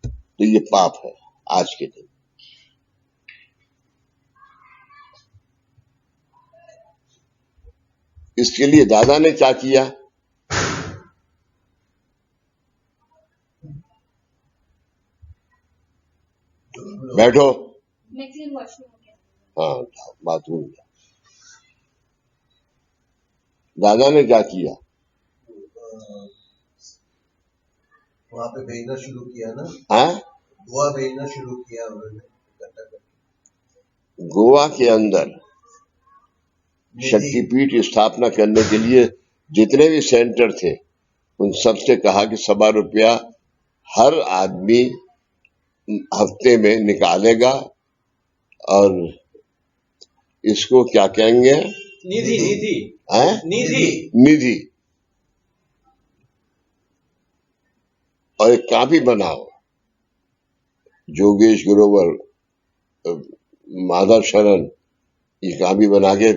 तो ये पाप है आज के दिन। इसके लिए दादा ने क्या किया? बैठो। हाँ, बाथरूम गया। दादा ने क्या किया? वहां पे भेजना शुरू किया ना। हाँ, गोवा भेजना शुरू किया उन्होंने। गोवा के अंदर शक्तिपीठ स्थापना करने के लिए जितने भी सेंटर थे, उन सबसे कहा कि 1.25 रुपया हर आदमी हफ्ते में निकालेगा, और इसको क्या कहेंगे? निधि। और एक कॉपी बनाओ, जोगेश ग्रोवर, माधव शरण, ये कॉपी बना के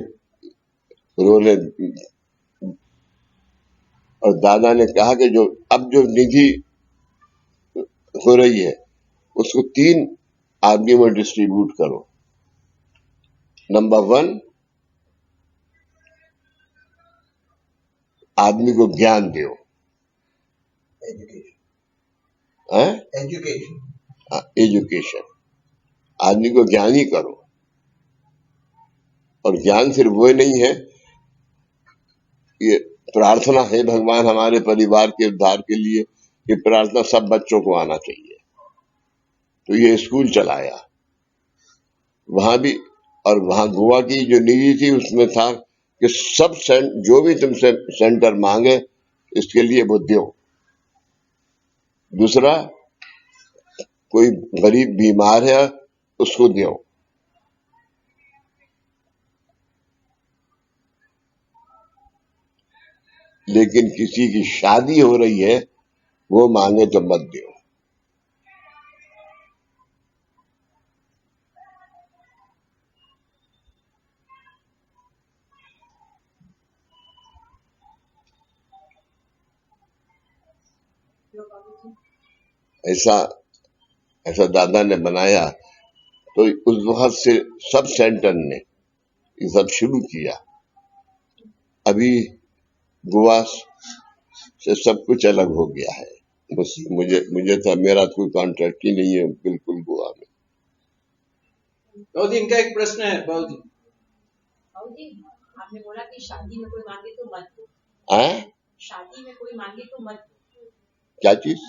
उन्होंने, और दादा ने कहा कि अब जो निधि हो रही है उसको 3 आदमियों में डिस्ट्रीब्यूट करो। नंबर 1, आदमी को ज्ञान दो, एजुकेशन, आदमी को ज्ञानी करो। और ज्ञान सिर्फ वो नहीं है, ये प्रार्थना है भगवान हमारे परिवार के उद्धार के लिए, ये प्रार्थना सब बच्चों को आना चाहिए। तो ये स्कूल चलाया वहां भी। और वहां गोवा की जो निधि थी उसमें था कि सब जो भी तुमसे सेंटर मांगे इसके लिए वो दो। दूसरा, कोई गरीब बीमार है उसको दो। लेकिन किसी की शादी हो रही है वो मांगे तो मत दो। ऐसा ऐसा दादा ने बनाया। तो उस वक्त से सब सेंटर ने ये सब शुरू किया। अभी गोवा से सब कुछ अलग हो गया है। मुझे तो मेरा कोई कॉन्ट्रैक्ट ही नहीं है बिल्कुल गोवा में। बाबूजी इनका एक प्रश्न है। बाबूजी आपने बोला कि शादी में कोई मांगे तो मत दो। शादी में कोई मांगे तो मत दो। क्या चीज?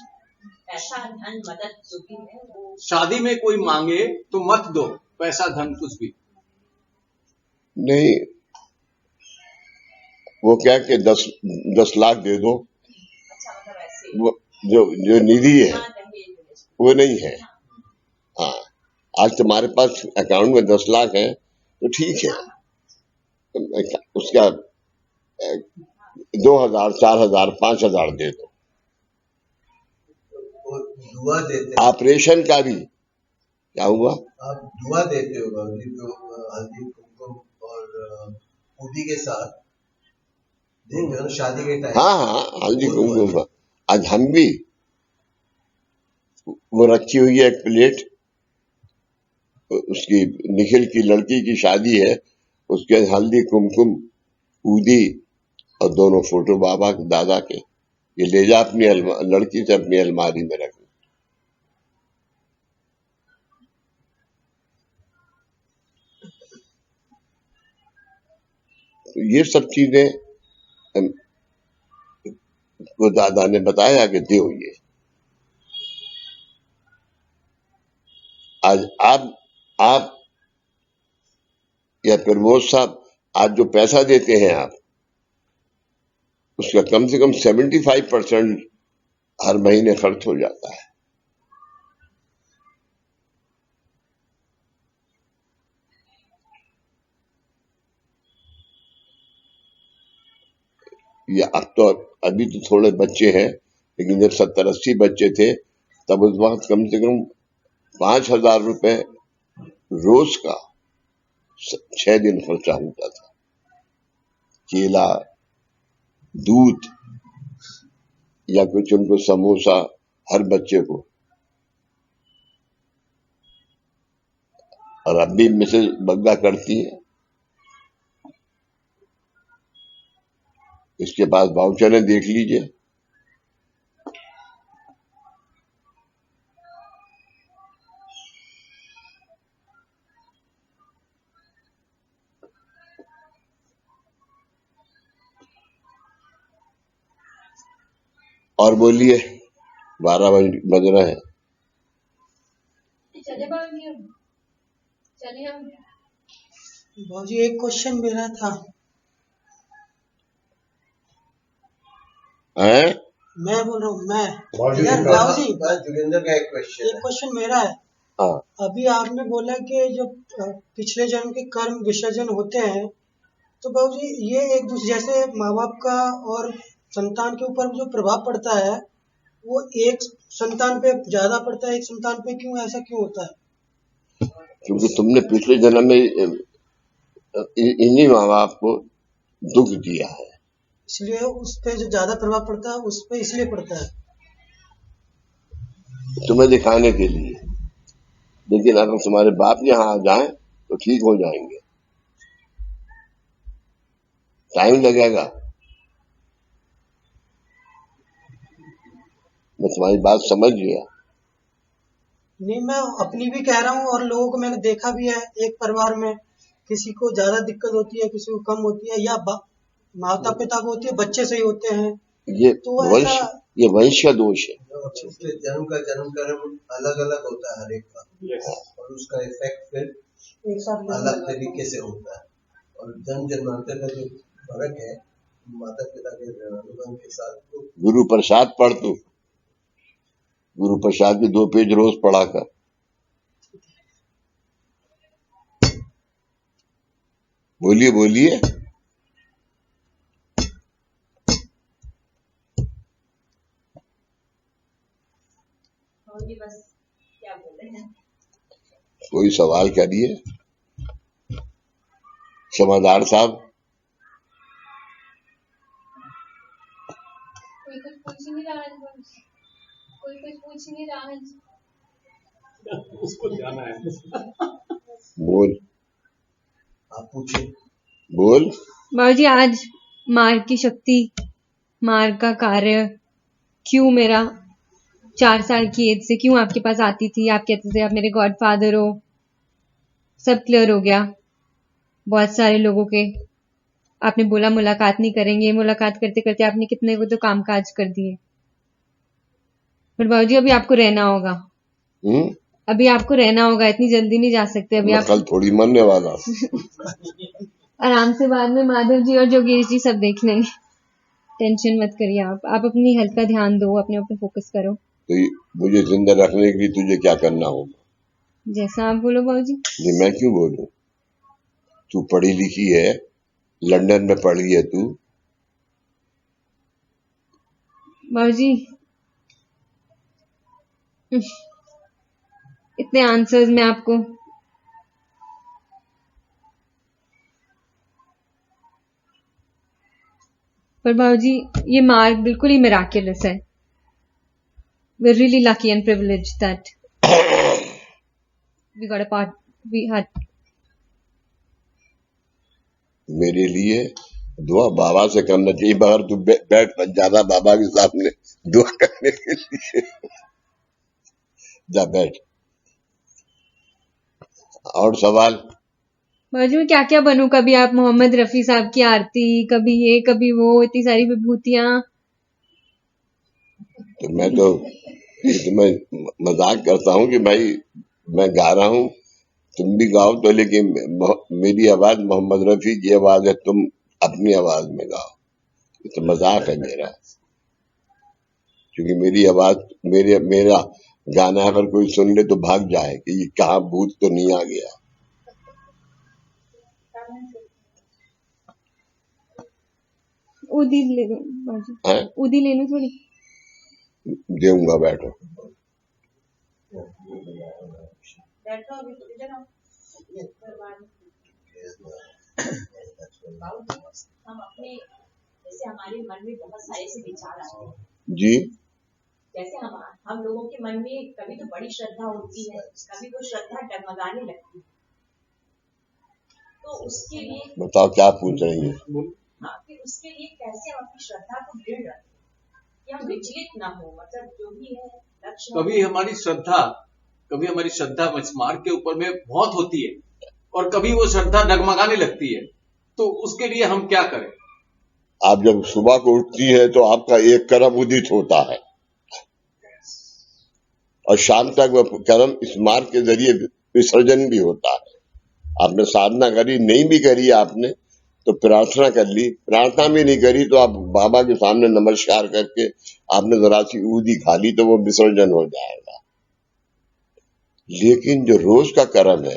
पैसा धन मदद जो भी है वो। शादी में कोई मांगे तो मत दो, पैसा धन कुछ भी नहीं। वो क्या कि 10 लाख दे दो। अच्छा मतलब ऐसे वो जो निधि है वो नहीं है। हाँ, आज तुम्हारे पास अकाउंट में 10 लाख है तो ठीक है, उसका 2000, 4000, 5000 दे दो। दुआ देते ऑपरेशन का भी क्या हुआ? आप दुआ देते हो बाबूजी, जो हल्दी कुमकुम और पूदी के साथ देते हो शादी के टाइम। हाँ, हल्दी कुमकुम। आज हम भी वो रखी हुई है एक प्लेट, उसकी निखिल की लड़की की शादी है, उसके हल्दी कुमकुम पूदी और दोनों फोटो बाबा दादा के। ये ले जा अपनी लड़की से अपनी अलमारी में रख। तो ये सब चीजें वो दादा ने बताया कि दो ये। आज आप या प्रमोद साहब आज जो पैसा देते हैं आप, उसका कम से कम 75% हर महीने खर्च हो जाता है। या अब तो अभी तो थोड़े बच्चे हैं, लेकिन जब 70-80 बच्चे थे तब उस वक्त कम से कम 5000 रुपए रोज का 6 दिन खर्चा होता था। केला, दूध या कुछ उनको समोसा हर बच्चे को। और अब भी मिसेज बग्गा करती है। इसके पास वाउचर है, देख लीजिए। और बोलिए, 12 बज रहे हैं। चले बाबूजी, चले हम। बाबूजी एक क्वेश्चन मेरा था। मैं बोल रहा हूँ मैं यार बाबूजी, जोगिंदर का एक क्वेश्चन मेरा है। अभी आपने बोला कि जो पिछले जन्म के कर्म विसर्जन होते हैं, तो बाबूजी ये एक दूसरे जैसे माँ बाप का और संतान के ऊपर जो प्रभाव पड़ता है वो एक संतान पे ज्यादा पड़ता है, एक संतान पे क्यों, ऐसा क्यों होता है? क्योंकि तुमने पिछले जन्म में इन्हीं माँ बाप को दुख दिया है, इसलिए उस पे जो ज्यादा प्रभाव पड़ता है उस पे इसलिए पड़ता है तुम्हें दिखाने के लिए। लेकिन अगर तुम्हारे बाप यहाँ आ जाएं तो ठीक हो जाएंगे, टाइम लगेगा। मैं तुम्हारी बात समझ गया। नहीं, मैं अपनी भी कह रहा हूँ और लोगों को मैंने देखा भी है। एक परिवार में किसी को ज्यादा दिक्कत होती है, किसी को कम होती है, या माता पिता को होती है, बच्चे से ही होते हैं। ये तो ये वंश का दोष है। उसके जन्म का जन्म कर्म अलग अलग होता है हर एक का, और उसका इफेक्ट फिर एक साथ अलग तरीके से होता है। और जन्म जन्मांतर का जो फर्क है माता पिता के अनुबंध के साथ, तो गुरु प्रसाद पढ़ तू, गुरु प्रसाद के 2 पेज रोज पढ़ा कर। बोलिए बोलिए। और भी बस क्या बोले हैं। कोई सवाल करिए समादार साहब। कोई कुछ पूछ ही नहीं रहा है, कोई कुछ पूछ ही नहीं रहा है। उसको जाना है। बोल, आप पूछिए। बोल। बाबू जी, आज मार्ग की शक्ति, मार्ग का कार्य क्यों मेरा 4 साल की एज से क्यों आपके पास आती थी, आप कहते थे आप मेरे गॉडफादर हो, सब क्लियर हो गया। बहुत सारे लोगों के आपने बोला मुलाकात नहीं करेंगे, मुलाकात करते करते आपने कितने को तो कामकाज कर दिए। पर बाबूजी अभी आपको रहना होगा, अभी आपको रहना होगा, इतनी जल्दी नहीं जा सकते अभी आप। कल थोड़ी मरने वाला। आराम से बाद में माधव जी और जोगेश जी सब देख लेंगे, टेंशन मत करिए आप अपनी हेल्थ का ध्यान दो, अपने ऊपर फोकस करो। तो मुझे जिंदा रखने के लिए तुझे क्या करना होगा? जैसा आप बोलो बाबूजी। जी मैं क्यों बोलूं? तू पढ़ी लिखी है, लंदन में पढ़ी है तू। बाबूजी इतने आंसर्स में आपको पर बाबूजी ये मार्ग बिल्कुल ही मिराकुलस है। We're really lucky and privileged that we got a part. We had. मेरे लिए दुआ बाबा से करना चाहिए, मगर तू बैठ मत ज्यादा बाबा के सामने दुआ करने के लिए। जा बैठ। और सवाल? बाबूजी मैं क्या क्या बनूं? कभी आप मोहम्मद रफी साहब की आरती, कभी ये कभी वो, इतनी सारी विभूतियां। तो मैं मजाक करता हूँ कि भाई मैं गा रहा हूँ, तुम भी गाओ तो, लेकिन मेरी आवाज मोहम्मद रफी की आवाज है, तुम अपनी आवाज में गाओ। ये तो मजाक है मेरा, क्योंकि मेरी आवाज मेरा गाना अगर कोई सुन ले तो भाग जाए कि ये कहाँ भूत तो नहीं आ गया। उदी ले लो बाबूजी, उदी ले लो थोड़ी। देऊंगा, बैठो। हम अपने जैसे हमारे मन में बहुत सारे से विचार आते हैं जी, जैसे हम लोगों के मन में कभी तो बड़ी श्रद्धा होती है, कभी वो श्रद्धा डगमगाने लगती है, तो उसके लिए बताओ क्या पूछ रही है? हाँ, फिर उसके लिए कैसे हम अपनी श्रद्धा को दृढ़ रखें कि हम विचलित ना हो, मतलब जो भी है लक्ष्य। कभी हमारी श्रद्धा मार्ग के ऊपर में बहुत होती है और कभी वो श्रद्धा डगमगाने लगती है, तो उसके लिए हम क्या करें? आप जब सुबह को उठती है तो आपका एक कर्म उदित होता है और शाम तक वह कर्म इस मार्ग के जरिए विसर्जन भी होता है। आपने साधना करी, नहीं भी करी आपने तो प्रार्थना कर ली, प्रार्थना भी नहीं करी तो आप बाबा के सामने नमस्कार करके आपने जरा सी ऊदी खा ली तो वो विसर्जन हो जाएगा। लेकिन जो रोज का कर्म है,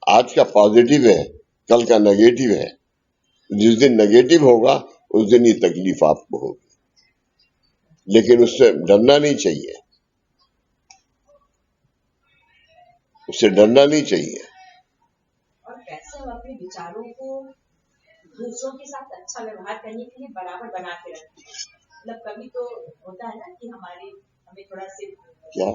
आज का पॉजिटिव है, कल का नेगेटिव है, जिस दिन नेगेटिव होगा उस दिन ये तकलीफ आपको होगी, लेकिन उससे डरना नहीं चाहिए, उससे डरना नहीं चाहिए। और कैसे हम अपने विचारों को दूसरों के साथ अच्छा व्यवहार करने के लिए बराबर बना के रखें। मतलब कभी तो होता है ना कि हमें थोड़ा से क्या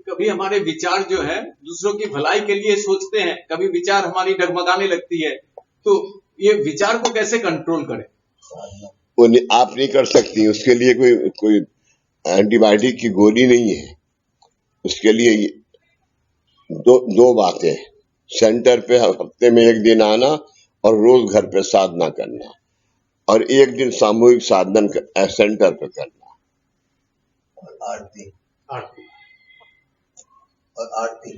कभी हमारे विचार जो है दूसरों की भलाई के लिए सोचते हैं, कभी विचार हमारी डगमगाने लगती है, तो ये विचार को कैसे कंट्रोल करें? वो आप नहीं कर सकती, उसके लिए कोई एंटीबायोटिक की गोली नहीं है। उसके लिए दो बातें, सेंटर पे हफ्ते में 1 दिन आना और रोज घर पे साधना करना, और 1 दिन सामूहिक साधन सेंटर पे करना। और आरती आरती और आरती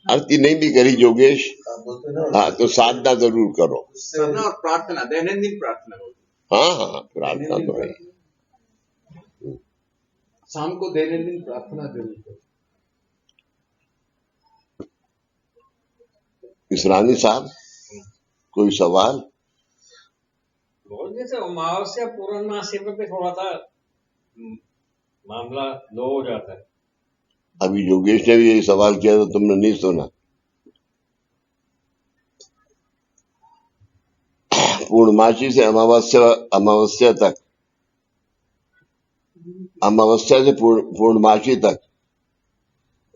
आरती नहीं भी करी योगेश, आप बोलते ना, हाँ तो साधना जरूर करो। उससे साधना और प्रार्थना, दैनंदिन प्रार्थना होगी। हाँ हाँ प्रार्थना दैनंदिन तो है। प्रार्थना। शाम को दैनंदिन प्रार्थना जरूर करो। इसरानी साहब कोई सवाल? बहुत जैसे अमावस्या पूर्णमासी में भी थोड़ा सा मामला लो हो जाता है। अभी योगेश ने भी यही सवाल किया तो तुमने नहीं सुना। पूर्णमासी से अमावस्या तक, अमावस्या से पूर्णमासी तक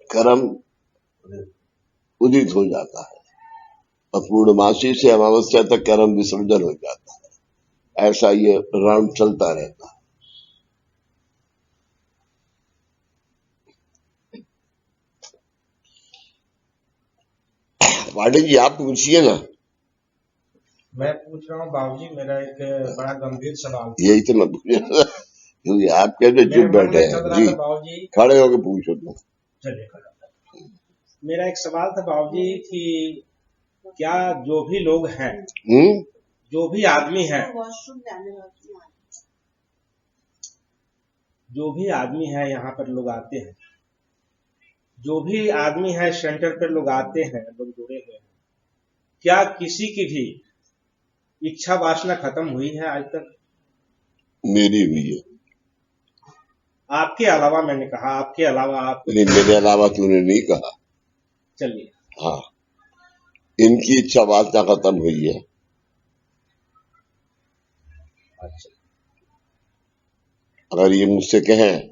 कर्म उदित हो जाता है और पूर्णमासी से अमावस्या तक कर्म विसर्जन हो जाता है। ऐसा ये राउंड चलता रहता है। पाटिल जी आप पूछिए ना। मैं पूछ रहा हूँ बाबूजी, मेरा एक बड़ा गंभीर सवाल था। यही तो मैं पूछ रहा था, क्योंकि आप कहते मेरे चुप मन बैठे में चल हैं रहा जी। था बाबूजी, खड़े होके पूछो तुम। चलिए खड़ा। मेरा एक सवाल था बाबूजी कि क्या जो भी लोग हैं, जो भी आदमी हैं, जो भी आदमी है यहाँ पर लोग आते हैं, जो भी आदमी है सेंटर पर लोग आते हैं, लोग जुड़े हुए हैं, क्या किसी की भी इच्छा वासना खत्म हुई है आज तक? मेरी हुई है। आपके अलावा, मैंने कहा आपके अलावा। आप नहीं, मेरे अलावा तूने नहीं कहा। चलिए। हाँ, इनकी इच्छा वासना खत्म हुई है। अच्छा। अगर ये मुझसे कहें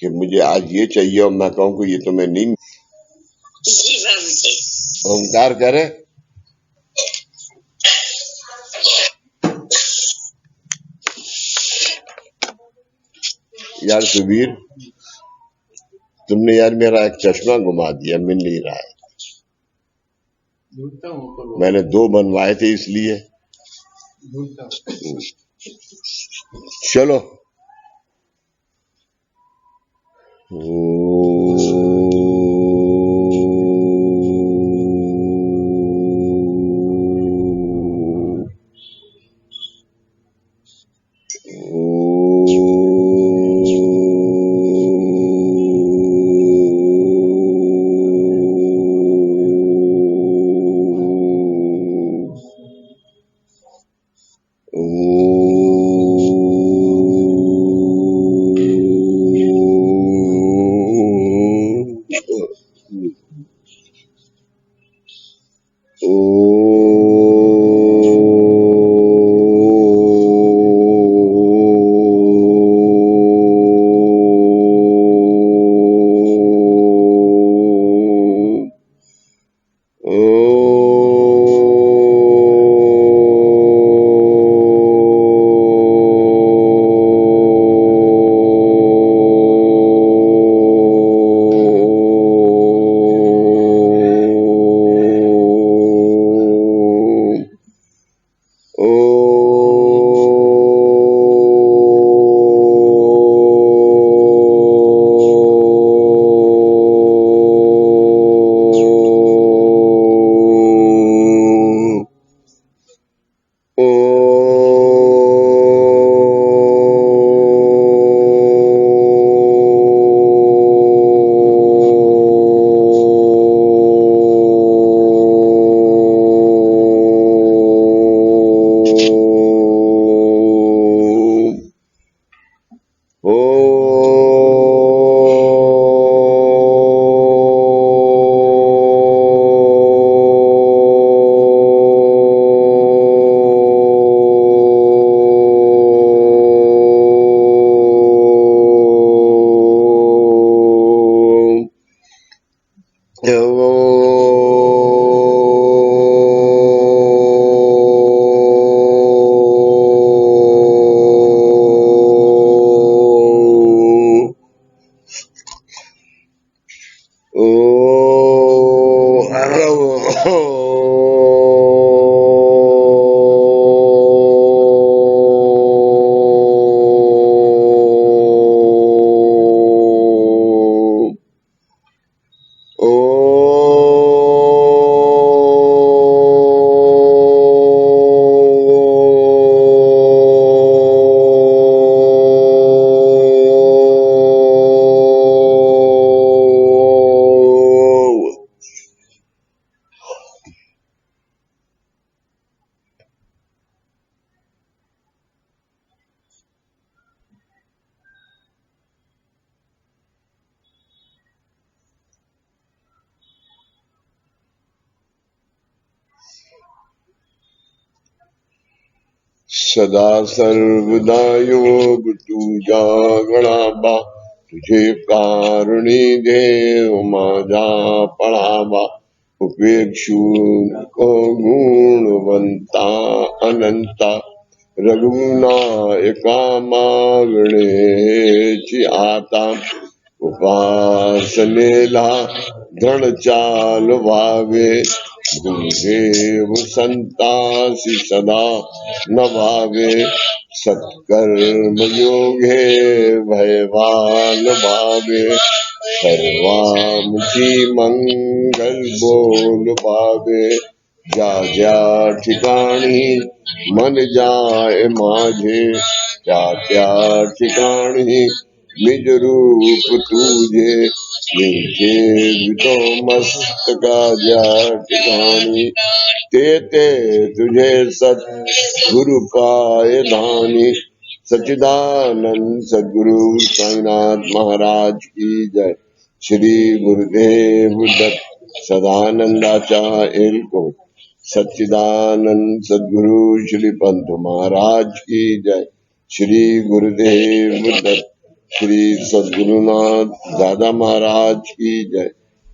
कि मुझे आज ये चाहिए और मैं कहूं कि ये तुम्हें नहीं, ओंकार करे यार सुबीर, तुमने यार मेरा एक चश्मा घुमा दिया, मिल नहीं रहा है। ढूंढता हूँ, मैंने 2 बनवाए थे इसलिए। ढूंढता हूँ। चलो। सदा सर्वदा योग तुझा गणावा, तुझे कारणी देव माझा पळावा, उपेक्षू को गुणवंता अनंता, रघुनायका मागणेची आता, उपासनेला दृढ चाल व्हावे, गुरुदेव संतासी सदा नभावे, सत्कर्म योगे भयवान भावे, सर्वांची मंगल बोल पावे, ज्या ज्या ठिकाणी मन जाय माझे, त्या त्या ठिकाणी निज रूप तुझे, निजे तो मस्तका ज्या ठिकाणी, ते ते तुझे सत गुरु पाय धानी, सच्चिदानंद सद्गुरु साईनाथ महाराज की जय। श्री गुरुदेव दत्त सदानंदाचा एलको, सच्चिदानंद सद्गुरु श्री पंत महाराज की जय। श्री गुरुदेव दत्त श्री सद्गुरुनाथ दादा महाराज की जय।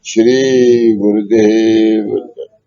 श्री गुरुदेव दत्त।